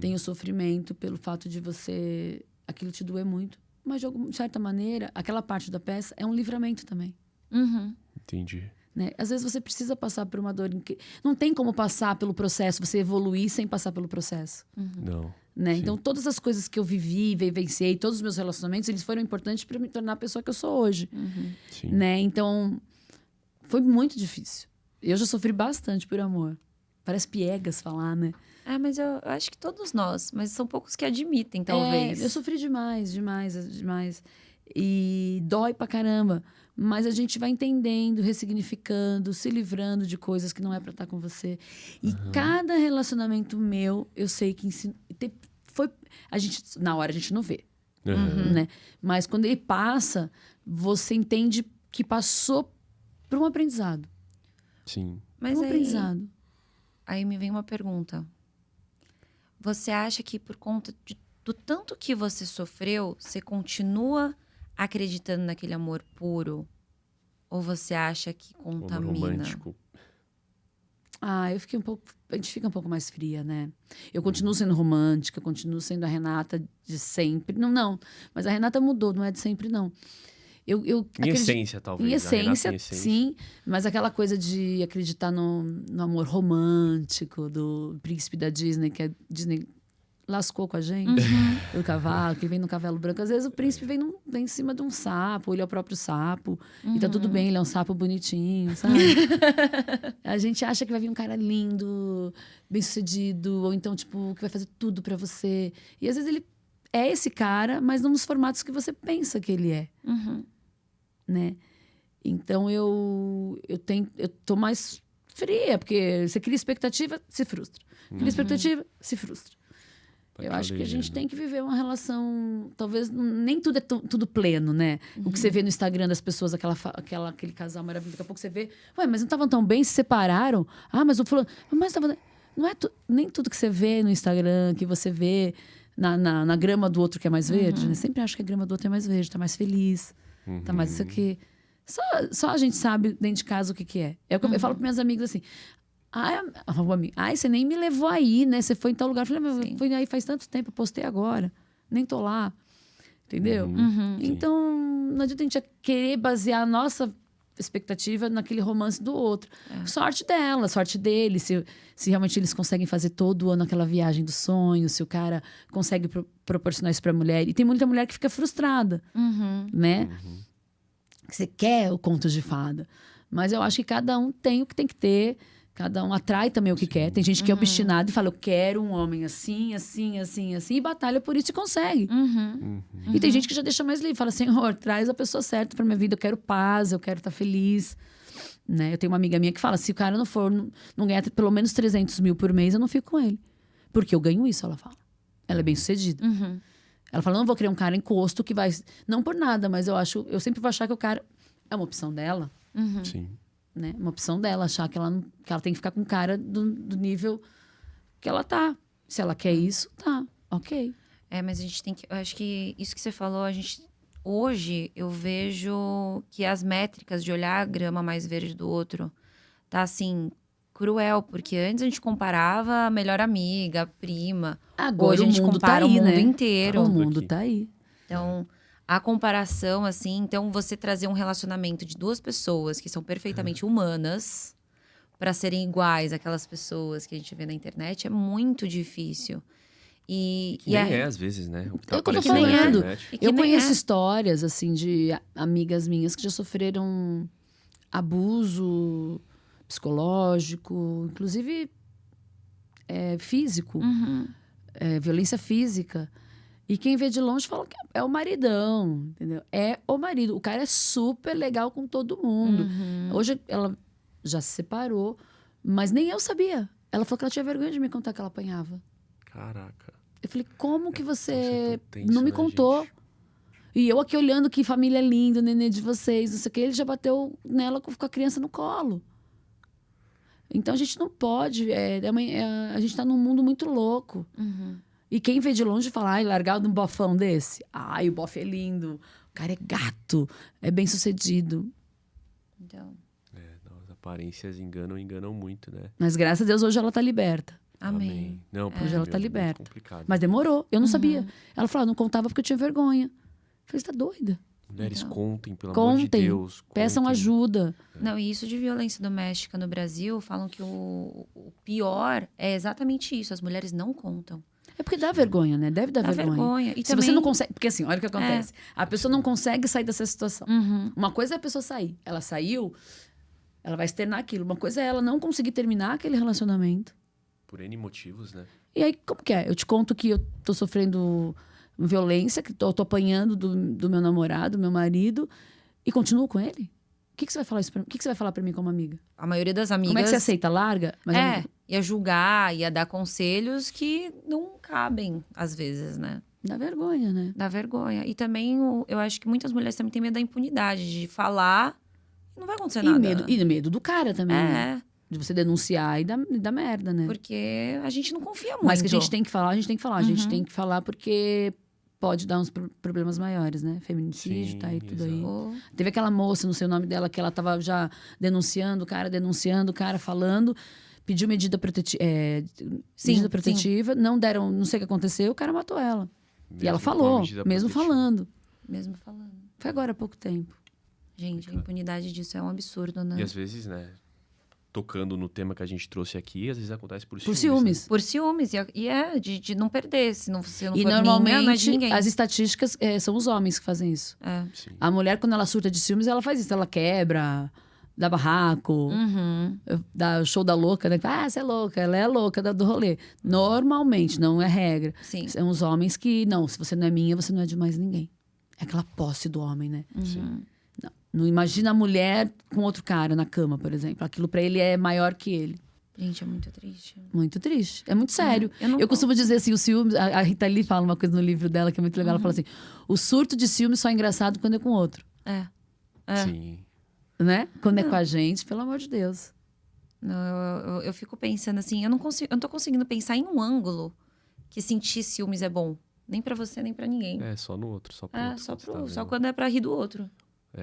S3: tem o sofrimento pelo fato de você... aquilo te doer muito. Mas, de certa maneira, aquela parte da peça é um livramento também.
S2: Entendi.
S3: Né? Às vezes você precisa passar por uma dor. Não tem como passar pelo processo, você evoluir sem passar pelo processo.
S2: Não.
S3: Né?
S2: Sim.
S3: Então, todas as coisas que eu vivi, vivenciei, todos os meus relacionamentos, eles foram importantes para me tornar a pessoa que eu sou hoje.
S2: Sim.
S3: Né? Então, foi muito difícil. Eu já sofri bastante por amor. Parece piegas falar, né?
S1: Mas eu acho que todos nós, mas são poucos que admitem, talvez.
S3: Eu sofri demais. E dói pra caramba. Mas a gente vai entendendo, ressignificando, se livrando de coisas que não é pra estar com você. E cada relacionamento meu, eu sei que na hora a gente não vê. Né? Mas quando ele passa, você entende que passou por um aprendizado.
S2: Sim.
S1: Mas
S3: Um aprendizado.
S1: aí me vem uma pergunta. Você acha que por conta do tanto que você sofreu, você continua acreditando naquele amor puro? Ou você acha que
S2: Amor
S1: contamina?
S2: romântico.
S3: Eu fiquei a gente fica um pouco mais fria, né? Eu continuo sendo romântica, continuo sendo a Renata de sempre. Não, mas a Renata mudou, não é de sempre, não.
S2: Em essência, talvez.
S3: Em
S2: a Renata
S3: essência, sim. Mas aquela coisa de acreditar no amor romântico do príncipe da Disney, que a Disney lascou com a gente. O cavalo, que vem no cavalo branco. Às vezes o príncipe vem em cima de um sapo, ele é o próprio sapo. E tá tudo bem, ele é um sapo bonitinho, sabe? A gente acha que vai vir um cara lindo, bem-sucedido, ou então, tipo, que vai fazer tudo pra você. E às vezes ele é esse cara, mas não nos formatos que você pensa que ele é, né? Então eu tô mais fria, porque você cria expectativa, se frustra. Cria expectativa, se frustra. Eu acho que a gente tem que viver uma relação, talvez nem tudo é tudo pleno, né? O que você vê no Instagram das pessoas, aquele casal maravilhoso, daqui a pouco você vê, ué, mas não estavam tão bem, se separaram? Ah, mas o fulano, mas tava, não é nem tudo que você vê no Instagram, que você vê na grama do outro que é mais verde, né? Sempre acho que a grama do outro é mais verde, tá mais feliz, tá mais isso aqui. Só a gente sabe dentro de casa o que é. Eu falo para minhas amigas assim, ai, você nem me levou aí, né? Você foi em tal lugar. Eu falei, mas eu fui aí faz tanto tempo, eu postei agora, nem tô lá. Entendeu? Então, não adianta a gente querer basear a nossa expectativa naquele romance do outro. Sorte dela, sorte dele, se realmente eles conseguem fazer todo ano aquela viagem do sonho, se o cara consegue proporcionar isso pra mulher. E tem muita mulher que fica frustrada, né? Que você quer o conto de fada. Mas eu acho que cada um tem o que tem que ter, cada um atrai também o que quer. Tem gente que é obstinada e fala, eu quero um homem assim, assim, assim, assim, e batalha por isso e consegue. E tem gente que já deixa mais livre, fala, Senhor, traz a pessoa certa pra minha vida, eu quero paz, eu quero estar feliz. Né? Eu tenho uma amiga minha que fala, se o cara não ganhar pelo menos 300 mil por mês, eu não fico com ele. Porque eu ganho isso, ela fala. Ela é bem sucedida. Ela fala, não vou criar um cara encosto que vai... Não por nada, mas eu sempre vou achar que o cara... É uma opção dela.
S2: Sim.
S3: Né? Uma opção dela, achar que ela tem que ficar com um cara do nível que ela tá. Se ela quer isso, tá. Ok.
S1: Mas a gente tem que... Eu acho que isso que você falou, hoje eu vejo que as métricas de olhar a grama mais verde do outro tá, assim, cruel. Porque antes a gente comparava a melhor amiga, a prima.
S3: Agora
S1: hoje a gente compara
S3: tá aí,
S1: o mundo
S3: né?
S1: inteiro.
S3: O mundo tá aí.
S1: Então, a comparação, assim... Então, você trazer um relacionamento de duas pessoas que são perfeitamente humanas para serem iguais àquelas pessoas que a gente vê na internet é muito difícil.
S2: Que nem às vezes, né? O que tá
S3: Eu tô
S2: aparecendo na
S3: falando.
S2: internet.
S3: Eu conheço histórias, assim, de amigas minhas que já sofreram abuso psicológico, inclusive físico, violência física. E quem vê de longe fala que é o maridão, entendeu? É o marido. O cara é super legal com todo mundo. Hoje ela já se separou, mas nem eu sabia. Ela falou que ela tinha vergonha de me contar que ela apanhava.
S2: Caraca.
S3: Eu falei, como que você
S2: tenso,
S3: não me
S2: né,
S3: contou?
S2: gente?
S3: E eu aqui olhando que família linda, o nenê de vocês, não sei o que. Ele já bateu nela com a criança no colo. Então a gente não pode. A gente tá num mundo muito louco. E quem vê de longe fala, ai, largar um bofão desse? Ai, o bofe é lindo. O cara é gato, é bem sucedido.
S1: Então,
S2: As aparências enganam muito, né?
S3: Mas graças a Deus hoje ela tá liberta.
S1: amém.
S2: Não,
S3: Hoje ela tá
S2: muito
S3: liberta.
S2: complicado.
S3: Mas demorou, eu não sabia. Ela falou, não contava porque eu tinha vergonha. Eu falei, você tá doida?
S2: Mulheres, contem, pelo amor de
S3: Contem,
S2: Deus.
S3: peçam
S2: contem.
S3: ajuda.
S1: Não, e isso de violência doméstica no Brasil, falam que o pior é exatamente isso. As mulheres não contam.
S3: É porque dá vergonha, né? Deve dar
S1: Dá
S3: vergonha.
S1: vergonha. E
S3: Se
S1: também...
S3: você não consegue... Porque assim, olha o que acontece. A pessoa não consegue sair dessa situação. Uma coisa é a pessoa sair. Ela saiu, ela vai externar aquilo. Uma coisa é ela não conseguir terminar aquele relacionamento.
S2: Por N motivos, né?
S3: E aí, como que é? Eu te conto que eu tô sofrendo violência, que eu tô apanhando do meu namorado, do meu marido, e continuo com ele? O que você vai falar isso pra mim? O que você vai falar pra mim como amiga?
S1: A maioria das amigas...
S3: Como é que você aceita? Larga? Mas eu não-
S1: ia julgar, ia dar conselhos que não cabem, às vezes, né?
S3: Dá vergonha, né?
S1: Dá vergonha. E também, eu acho que muitas mulheres também têm medo da impunidade, de falar e não vai acontecer nada.
S3: E medo do cara também, né?
S1: É,
S3: De você denunciar e dar merda, né?
S1: porque a gente não confia muito.
S3: Mas que a gente tem que falar, a gente tem que falar. A gente tem que falar porque pode dar uns problemas maiores, né? Feminicídio,
S2: Sim,
S3: tá aí tudo aí.
S1: Oh,
S3: Teve aquela moça, não sei o nome dela, que ela tava já denunciando o cara falando, pediu medida
S1: Sim,
S3: protetiva, não deram, não sei o que aconteceu, o cara matou ela. E ela
S2: Mesmo com a
S3: falou,
S2: medida
S3: mesmo
S2: protetiva.
S3: falando.
S1: mesmo falando.
S3: Foi agora há pouco tempo.
S1: Gente, a impunidade disso é um absurdo, né?
S2: E às vezes, né? tocando no tema que a gente trouxe aqui, às vezes acontece por
S3: Por
S2: ciúmes.
S3: ciúmes.
S1: Por ciúmes. De não perder. Se não, se não
S3: E
S1: for
S3: normalmente,
S1: minha, não é de ninguém.
S3: as estatísticas são os homens que fazem isso.
S1: É.
S2: Sim.
S3: A mulher, quando ela surta de ciúmes, ela faz isso. Ela quebra, dá barraco,
S1: Uhum.
S3: dá show da louca, né? Você é louca, ela é a louca do rolê. Normalmente, não é regra.
S1: Sim.
S3: São os homens que, não, se você não é minha, você não é de mais ninguém. É aquela posse do homem, né?
S1: Uhum.
S3: Não imagina a mulher com outro cara na cama, por exemplo. Aquilo pra ele é maior que ele.
S1: Gente, é muito triste.
S3: Muito triste. É muito sério.
S1: Eu não
S3: Eu costumo dizer assim, o ciúme... A Rita Lee fala uma coisa no livro dela que é muito legal. Ela fala assim, o surto de ciúme só é engraçado quando é com outro.
S1: É.
S2: Sim.
S3: Né? Quando é com a gente, pelo amor de Deus.
S1: Não, eu fico pensando assim, eu não tô conseguindo pensar em um ângulo que sentir ciúmes é bom. Nem pra você, nem pra ninguém.
S2: É, só no outro, só pro
S1: É,
S2: outro.
S1: só,
S2: que você tá
S1: só
S2: vendo.
S1: quando é pra rir do outro.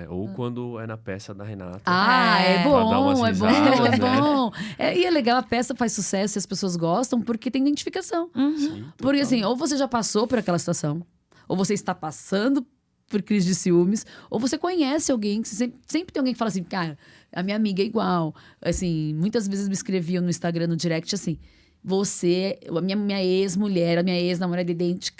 S2: Ou quando é na peça da Renata.
S3: É
S2: Pra dar umas
S3: bom, é bom,
S2: risadas,
S3: é
S2: né?
S3: bom. E é legal, a peça faz sucesso e as pessoas gostam porque tem identificação.
S2: Sim,
S3: Porque
S2: total.
S3: assim, ou você já passou por aquela situação, ou você está passando por crise de ciúmes, ou você conhece alguém, que sempre tem alguém que fala assim, cara, a minha amiga é igual. Assim, muitas vezes me escreviam no Instagram, no direct, assim, você, a minha ex-mulher, a minha ex-namorada é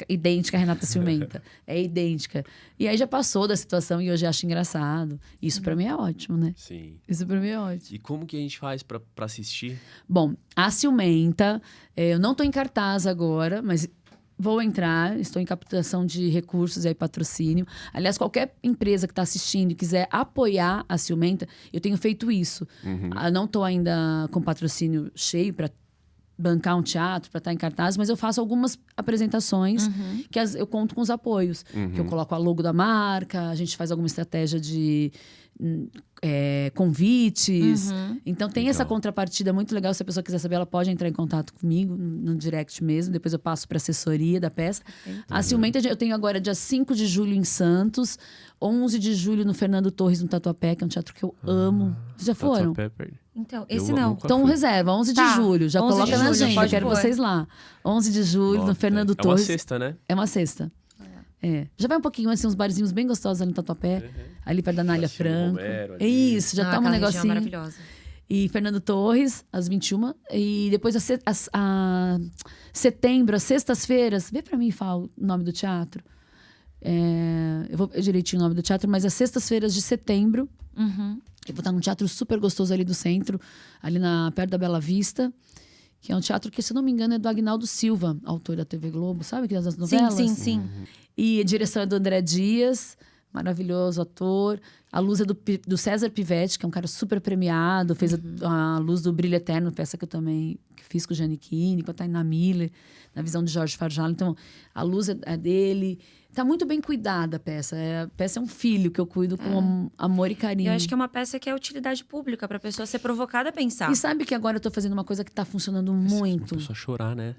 S3: idêntica à Renata Ciumenta. É idêntica. E aí já passou da situação e hoje acho engraçado. Isso pra mim é ótimo, né?
S2: Sim.
S3: Isso pra mim é ótimo.
S2: E como que a gente faz pra assistir?
S3: Bom, a Ciumenta, eu não tô em cartaz agora, mas vou entrar, estou em captação de recursos e aí patrocínio. Aliás, qualquer empresa que está assistindo e quiser apoiar a Ciumenta, eu tenho feito isso. Eu não estou ainda com patrocínio cheio para bancar um teatro, para estar em cartaz, mas eu faço algumas apresentações que eu conto com os apoios. Que eu coloco a logo da marca, a gente faz alguma estratégia de convites. Então tem essa
S2: Legal.
S3: contrapartida muito legal. Se a pessoa quiser saber, ela pode entrar em contato comigo no direct mesmo. Depois eu passo para assessoria da peça. A Ciumenta eu tenho agora dia 5 de julho em Santos, 11 de julho no Fernando Torres, no Tatuapé, que é um teatro que eu amo. Vocês já foram?
S2: Tatuapé,
S1: Então,
S2: Eu
S1: esse não.
S2: nunca
S3: Então
S2: fui.
S3: reserva, 11 de
S1: Tá,
S3: julho. Já
S1: 11 de
S3: coloca na
S1: julho,
S3: agenda,
S1: pode
S3: quero
S1: pôr.
S3: vocês lá. 11 de julho, no Fernando
S2: É uma
S3: Torres.
S2: sexta, né?
S3: É uma sexta. Já vai um pouquinho, assim, uns barzinhos bem gostosos ali no Tatuapé. Ali perto da Nália
S2: Pracinha do
S3: Franco.
S2: Romero,
S3: É
S2: ali.
S3: isso, já
S1: Não,
S3: toma um
S1: aquela região é
S3: negocinho.
S1: maravilhosa.
S3: E Fernando Torres, às 21. E depois, setembro, às sextas-feiras. Vê pra mim, Fal, o nome do teatro. Eu vou ver direitinho o nome do teatro, mas às sextas-feiras de setembro. Eu vou estar num teatro super gostoso ali do centro, ali perto da Bela Vista. Que é um teatro que, se eu não me engano, é do Agnaldo Silva, autor da TV Globo, sabe? Que é das novelas.
S1: Sim.
S3: E a direção é do André Dias, maravilhoso ator. A luz é do César Pivetti, que é um cara super premiado. Fez a luz do Brilho Eterno, peça que eu também fiz com o Giannichini, com a Tainá Miller, na visão de Jorge Farjala. Então, a luz é dele. Tá muito bem cuidada a peça. A peça é um filho que eu cuido com amor e carinho.
S1: Eu acho que é uma peça que é utilidade pública, pra pessoa ser provocada a pensar.
S3: E sabe que agora eu tô fazendo uma coisa que tá funcionando muito.
S2: A pessoa chorar, né?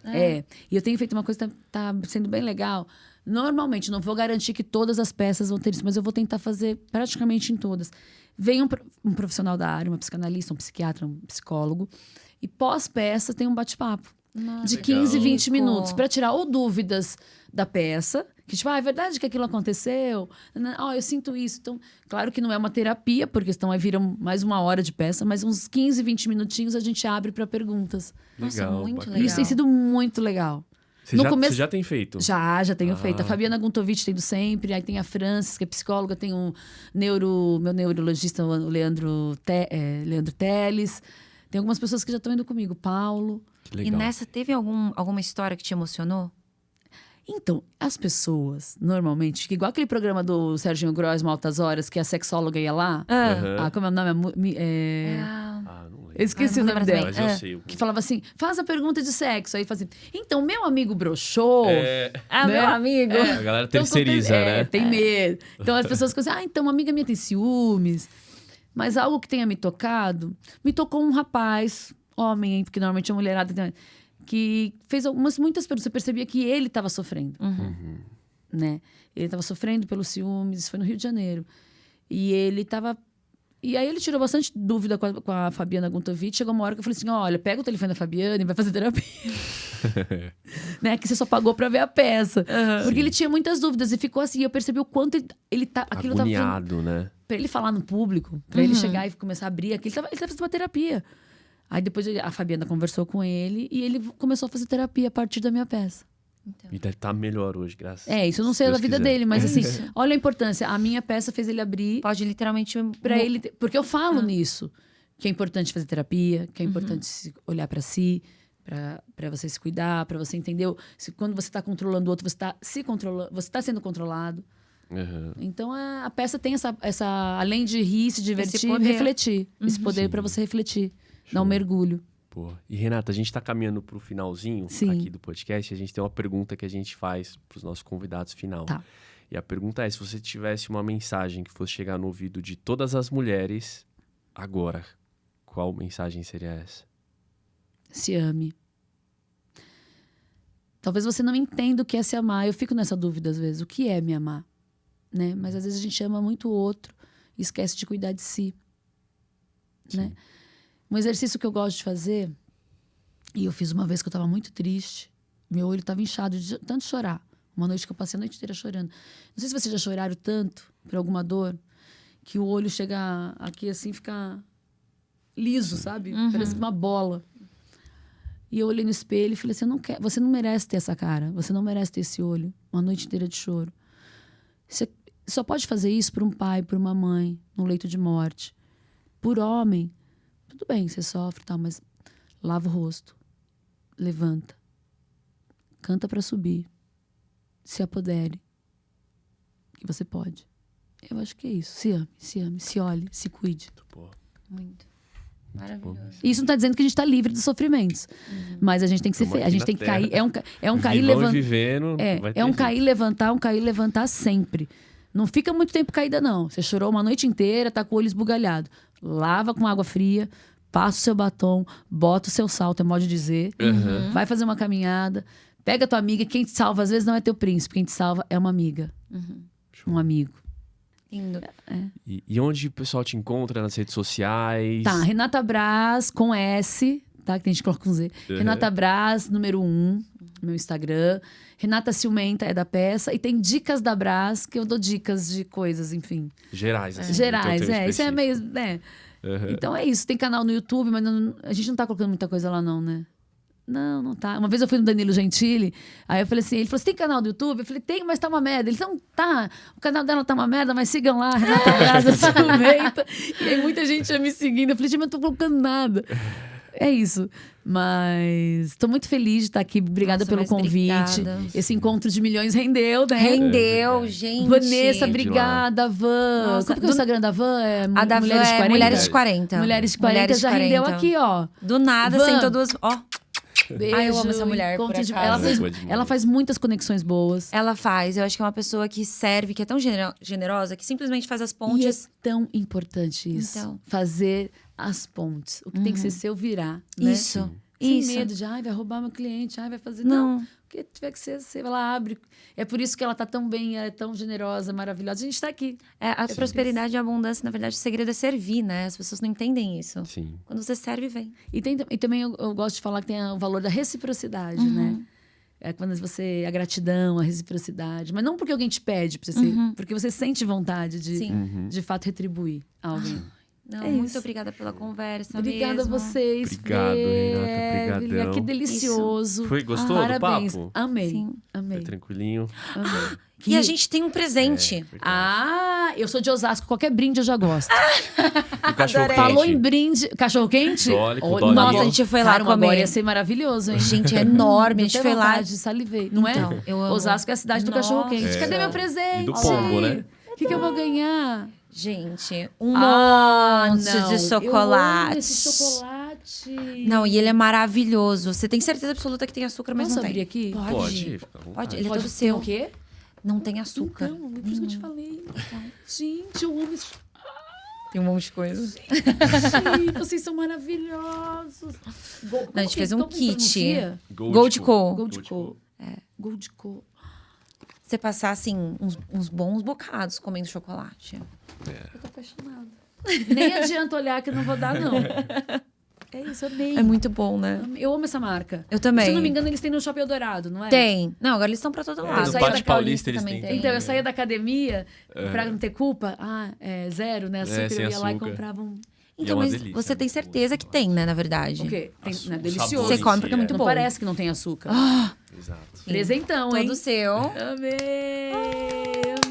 S3: E eu tenho feito uma coisa que tá sendo bem legal. Normalmente, não vou garantir que todas as peças vão ter isso, mas eu vou tentar fazer praticamente em todas. Vem um profissional da área, uma psicanalista, um psiquiatra, um psicólogo. E pós-peça tem um bate-papo. De
S2: Legal.
S3: 15, 20
S1: Rico.
S3: minutos. Pra tirar ou dúvidas da peça. Que tipo, é verdade que aquilo aconteceu? Eu sinto isso. Então, claro que não é uma terapia, porque senão aí vira mais uma hora de peça. Mas uns 15, 20 minutinhos a gente abre pra perguntas.
S1: Nossa,
S2: Legal,
S1: muito
S2: bacana.
S1: legal.
S3: Isso tem sido muito legal.
S2: Você
S3: No
S2: já,
S3: começo-
S2: você já tem feito?
S3: Já tenho
S2: Ah.
S3: feito. A Fabiana Guntovich tem do sempre. Aí tem a Francis, que é psicóloga. Tem meu neurologista, o Leandro Teles. Tem algumas pessoas que já estão indo comigo. Paulo.
S2: Que
S1: E
S2: legal.
S1: nessa, teve alguma história que te emocionou?
S3: Então, as pessoas, normalmente, que igual aquele programa do Serginho Groisman, Altas Horas, que a sexóloga ia lá.
S2: Aham.
S3: Como é o nome?
S2: Não lembro.
S3: Eu esqueci
S1: Ah,
S3: o
S1: não
S3: nome
S1: lembro
S3: dela.
S2: Mas eu sei.
S3: Que falava assim, faz a pergunta de sexo. Aí fazia, então, meu amigo broxou.
S1: Ah,
S3: Né?
S1: meu amigo.
S2: A galera
S3: Então,
S2: terceiriza, né?
S3: Tem medo. Então as pessoas ficam assim, então uma amiga minha tem ciúmes. Mas algo que tenha me tocado, me tocou um rapaz, homem, hein, porque normalmente é mulherada, que fez muitas perguntas. Você percebia que ele estava sofrendo, né? Ele estava sofrendo pelos ciúmes, isso foi no Rio de Janeiro. E ele estava... E aí ele tirou bastante dúvida com a Fabiana Guntovich. Chegou uma hora que eu falei assim, olha, pega o telefone da Fabiana e vai fazer terapia. Né? Que você só pagou pra ver a peça. Porque ele tinha muitas dúvidas. E ficou assim, eu percebi o quanto aquilo tava
S2: Agoniado, né?
S3: pra ele falar no público, pra ele chegar e começar a abrir aquilo, ele tava fazendo uma terapia. Aí depois a Fabiana conversou com ele e ele começou a fazer terapia a partir da minha peça.
S1: Então.
S2: E deve estar melhor hoje, graças
S3: Isso eu não sei
S2: Deus
S3: da vida
S2: quiser.
S3: dele, mas assim, olha a importância. A minha peça fez ele abrir
S1: Pode literalmente...
S3: pra ele... Porque eu falo nisso. Que é importante fazer terapia, que é importante olhar pra si, pra você se cuidar, pra você entender. Quando você tá controlando o outro, você tá se controlando, você tá sendo controlado.
S2: Uhum.
S3: Então a peça tem essa além de rir, se divertir,
S1: poder.
S3: refletir. Esse poder pra você refletir. Dar um mergulho.
S2: Pô. E Renata, a gente tá caminhando pro finalzinho
S3: Sim.
S2: aqui do podcast. A gente tem uma pergunta que a gente faz pros nossos convidados final.
S3: Tá.
S2: E a pergunta é, se você tivesse uma mensagem que fosse chegar no ouvido de todas as mulheres agora, qual mensagem seria essa?
S3: Se ame. Talvez você não entenda o que é se amar. Eu fico nessa dúvida às vezes. O que é me amar? Né? Mas às vezes a gente ama muito o outro e esquece de cuidar de si. Né? Um exercício que eu gosto de fazer, e eu fiz uma vez que eu estava muito triste, meu olho estava inchado de tanto chorar. Uma noite que eu passei a noite inteira chorando. Não sei se vocês já choraram tanto por alguma dor, que o olho chega aqui assim, fica liso, sabe? Parece uma bola. E eu olhei no espelho e falei assim, você não merece ter essa cara, você não merece ter esse olho, uma noite inteira de choro. Você só pode fazer isso por um pai, por uma mãe, num leito de morte. Por homem, tudo bem, você sofre e tal, mas lava o rosto, levanta, canta pra subir, se apodere, que você pode. Eu acho que é isso. Se ame, se olhe, se cuide.
S2: Pô.
S1: Muito. Maravilhoso.
S3: Isso não tá dizendo que a gente tá livre dos sofrimentos, mas a gente tem que ser
S2: Tamo
S3: a
S2: aqui
S3: gente
S2: na
S3: tem que
S2: Terra.
S3: cair. É um cair
S2: Vivão e
S3: levantar.
S2: vivendo, vai ter
S3: É um
S2: jeito.
S3: cair levantar sempre. Não fica muito tempo caída, não. Você chorou uma noite inteira, tá com o olho esbugalhado. Lava com água fria, passa o seu batom, bota o seu salto, é modo de dizer. Vai fazer uma caminhada. Pega a tua amiga. Quem te salva, às vezes, não é teu príncipe. Quem te salva é uma amiga. Um amigo.
S1: Lindo.
S2: E onde o pessoal te encontra nas redes sociais?
S3: Tá, Renata Braz, com S, tá? Que tem gente que coloca com Z. Renata Braz, número 1, meu Instagram. Renata Ciumenta é da peça. E tem Dicas da Braz, que eu dou dicas de coisas, enfim.
S2: Gerais, assim.
S3: Gerais,
S2: então tem um
S3: Isso é meio...
S2: específico.
S3: né? Então é isso. Tem canal no YouTube, mas a gente não tá colocando muita coisa lá não, né? Não tá. Uma vez eu fui no Danilo Gentili, aí eu falei assim, ele falou, você tem canal do YouTube? Eu falei, tem, mas tá uma merda. Ele, não, tá, o canal dela tá uma merda, mas sigam lá, Renata Braz, Ciumenta. E aí muita gente ia me seguindo, eu falei, gente, mas eu não tô colocando nada. É isso. Mas tô muito feliz de estar aqui. Obrigada
S1: Nossa,
S3: pelo
S1: mas
S3: convite.
S1: obrigada.
S3: Esse encontro de milhões rendeu, né?
S1: Rendeu, gente.
S3: Vanessa, obrigada, Van.
S1: Nossa,
S3: Como que é o Instagram da Van? É
S1: A da
S3: Mulheres de
S1: Van é
S3: 40?
S1: Mulheres de 40.
S3: Mulheres de 40 já rendeu aqui, ó.
S1: Do nada,
S3: Van.
S1: sentou duas... Ó,
S3: Beijo.
S1: Ai, eu amo essa mulher, por
S3: encontro de-
S1: acaso.
S3: ela faz muitas conexões boas.
S1: ela faz. Eu acho que é uma pessoa que serve, que é tão generosa, que simplesmente faz as
S3: E é
S1: pontes.
S3: tão importante isso.
S1: Então.
S3: Fazer as pontes. O que tem que ser seu virar. Né?
S1: Isso.
S3: Sem
S1: Isso.
S3: medo de, vai roubar meu cliente, vai fazer.
S1: Não.
S3: O que tiver que ser, ela abre. É por isso que ela tá tão bem, ela é tão generosa, maravilhosa. A gente tá aqui.
S1: A prosperidade e a abundância, na verdade, o segredo é servir, né? As pessoas não entendem isso.
S2: Sim.
S1: Quando você serve, vem.
S3: E também eu gosto de falar que tem o valor da reciprocidade, né? É quando a gratidão, a reciprocidade. Mas não porque alguém te pede pra você, porque você sente vontade de fato retribuir a alguém.
S1: Não,
S3: É
S1: muito
S3: isso.
S1: obrigada pela conversa.
S3: Obrigada a
S1: mesmo.
S3: vocês.
S2: Obrigado, Renata,
S3: Evelyn.
S2: obrigadão.
S3: Que delicioso.
S2: Foi gostoso o
S3: Parabéns.
S2: papo?
S3: Amei.
S1: Sim.
S3: Amei.
S2: Foi tranquilinho.
S3: Amei.
S1: E a gente tem um presente.
S3: Eu sou de Osasco. Qualquer brinde eu já gosto.
S2: O cachorro
S1: Adorei.
S3: Falou em
S2: quente.
S3: brinde. Cachorro quente?
S2: Dolly, com
S3: Oh,
S2: Dolly.
S3: nossa,
S1: Nossa, a gente foi lá
S3: Caramba,
S1: comer.
S3: agora ia ser maravilhoso, hein?
S1: Gente, é enorme. A gente
S3: Deu
S1: foi lá.
S3: vontade, salivei. Não
S1: Então,
S3: é?
S1: eu amo.
S3: Osasco é a cidade do
S1: Nossa.
S3: cachorro quente.
S2: É.
S3: Cadê meu presente?
S2: E do pombo, né?
S3: O que eu vou ganhar?
S1: Gente, um
S3: Ah,
S1: monte
S3: não.
S1: de chocolate.
S3: Eu amo esse chocolate.
S1: Não, e ele é maravilhoso. Você tem certeza absoluta que tem açúcar, mas
S3: Posso
S1: não
S3: abrir
S1: tem.
S3: aqui?
S2: Pode, fica à vontade.
S1: Pode, ele é
S3: Pode
S1: todo
S3: ter
S1: seu.
S3: o quê?
S1: Não tem açúcar.
S3: Então, é por isso que eu te falei. Gente, eu amo esse
S1: Tem um monte de coisa.
S3: chocolate. Vocês são maravilhosos.
S1: A gente fez um
S3: como que
S1: kit.
S3: pronuncia?
S1: Goldco.
S3: Goldco. Goldco.
S1: Você passar, assim, uns bons bocados comendo chocolate.
S3: Eu tô apaixonada. Nem adianta olhar que eu não vou dar, não. É isso, amei.
S1: É muito bom, né?
S3: Eu amo essa marca.
S1: Eu também.
S3: Se eu não me engano, eles têm no Shopping Eldorado, não é?
S1: Tem. Não, agora eles estão pra todo lado.
S3: no
S1: Saída
S3: Pátio
S1: da
S2: Paulista eles
S1: também
S2: têm.
S1: tem.
S3: Então, eu saía da academia, pra não ter culpa, zero, né? Açúcar,
S2: sem
S3: eu ia lá e
S2: açúcar.
S3: comprava um...
S1: Então,
S2: uma
S1: mas
S2: delícia,
S1: você tem
S2: muito
S1: certeza
S2: bom
S1: que tem, né, na verdade?
S3: O quê? Tem,
S2: O
S3: né,
S2: sabor
S3: delicioso.
S1: Você
S2: em
S1: come
S2: si,
S1: porque é muito
S3: Não
S1: bom.
S3: parece que não tem açúcar.
S2: Exato.
S3: Presentão, hein?
S1: Todo seu.
S3: Amei!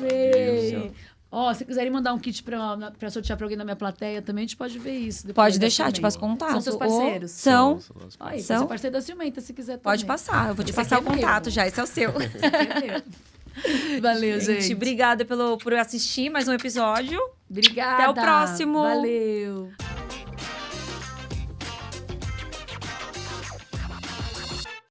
S2: Delícia.
S3: Ó, se quiserem mandar um kit pra sortear pra alguém da minha plateia também, a gente pode ver isso. depois
S1: Pode
S3: dessa
S1: deixar, te
S3: também.
S1: passo contato.
S3: São seus parceiros?
S1: São.
S2: nossos
S3: Olha,
S2: parceiros.
S3: você é
S1: São?
S3: parceiro da Ciumenta, se quiser também.
S1: Pode passar, eu vou te
S3: Esse
S1: passar o
S3: aqui é meu.
S1: contato já, esse é o seu.
S3: Valeu, gente.
S1: Obrigada por assistir mais um episódio.
S3: Obrigada.
S1: Até o próximo.
S3: Valeu.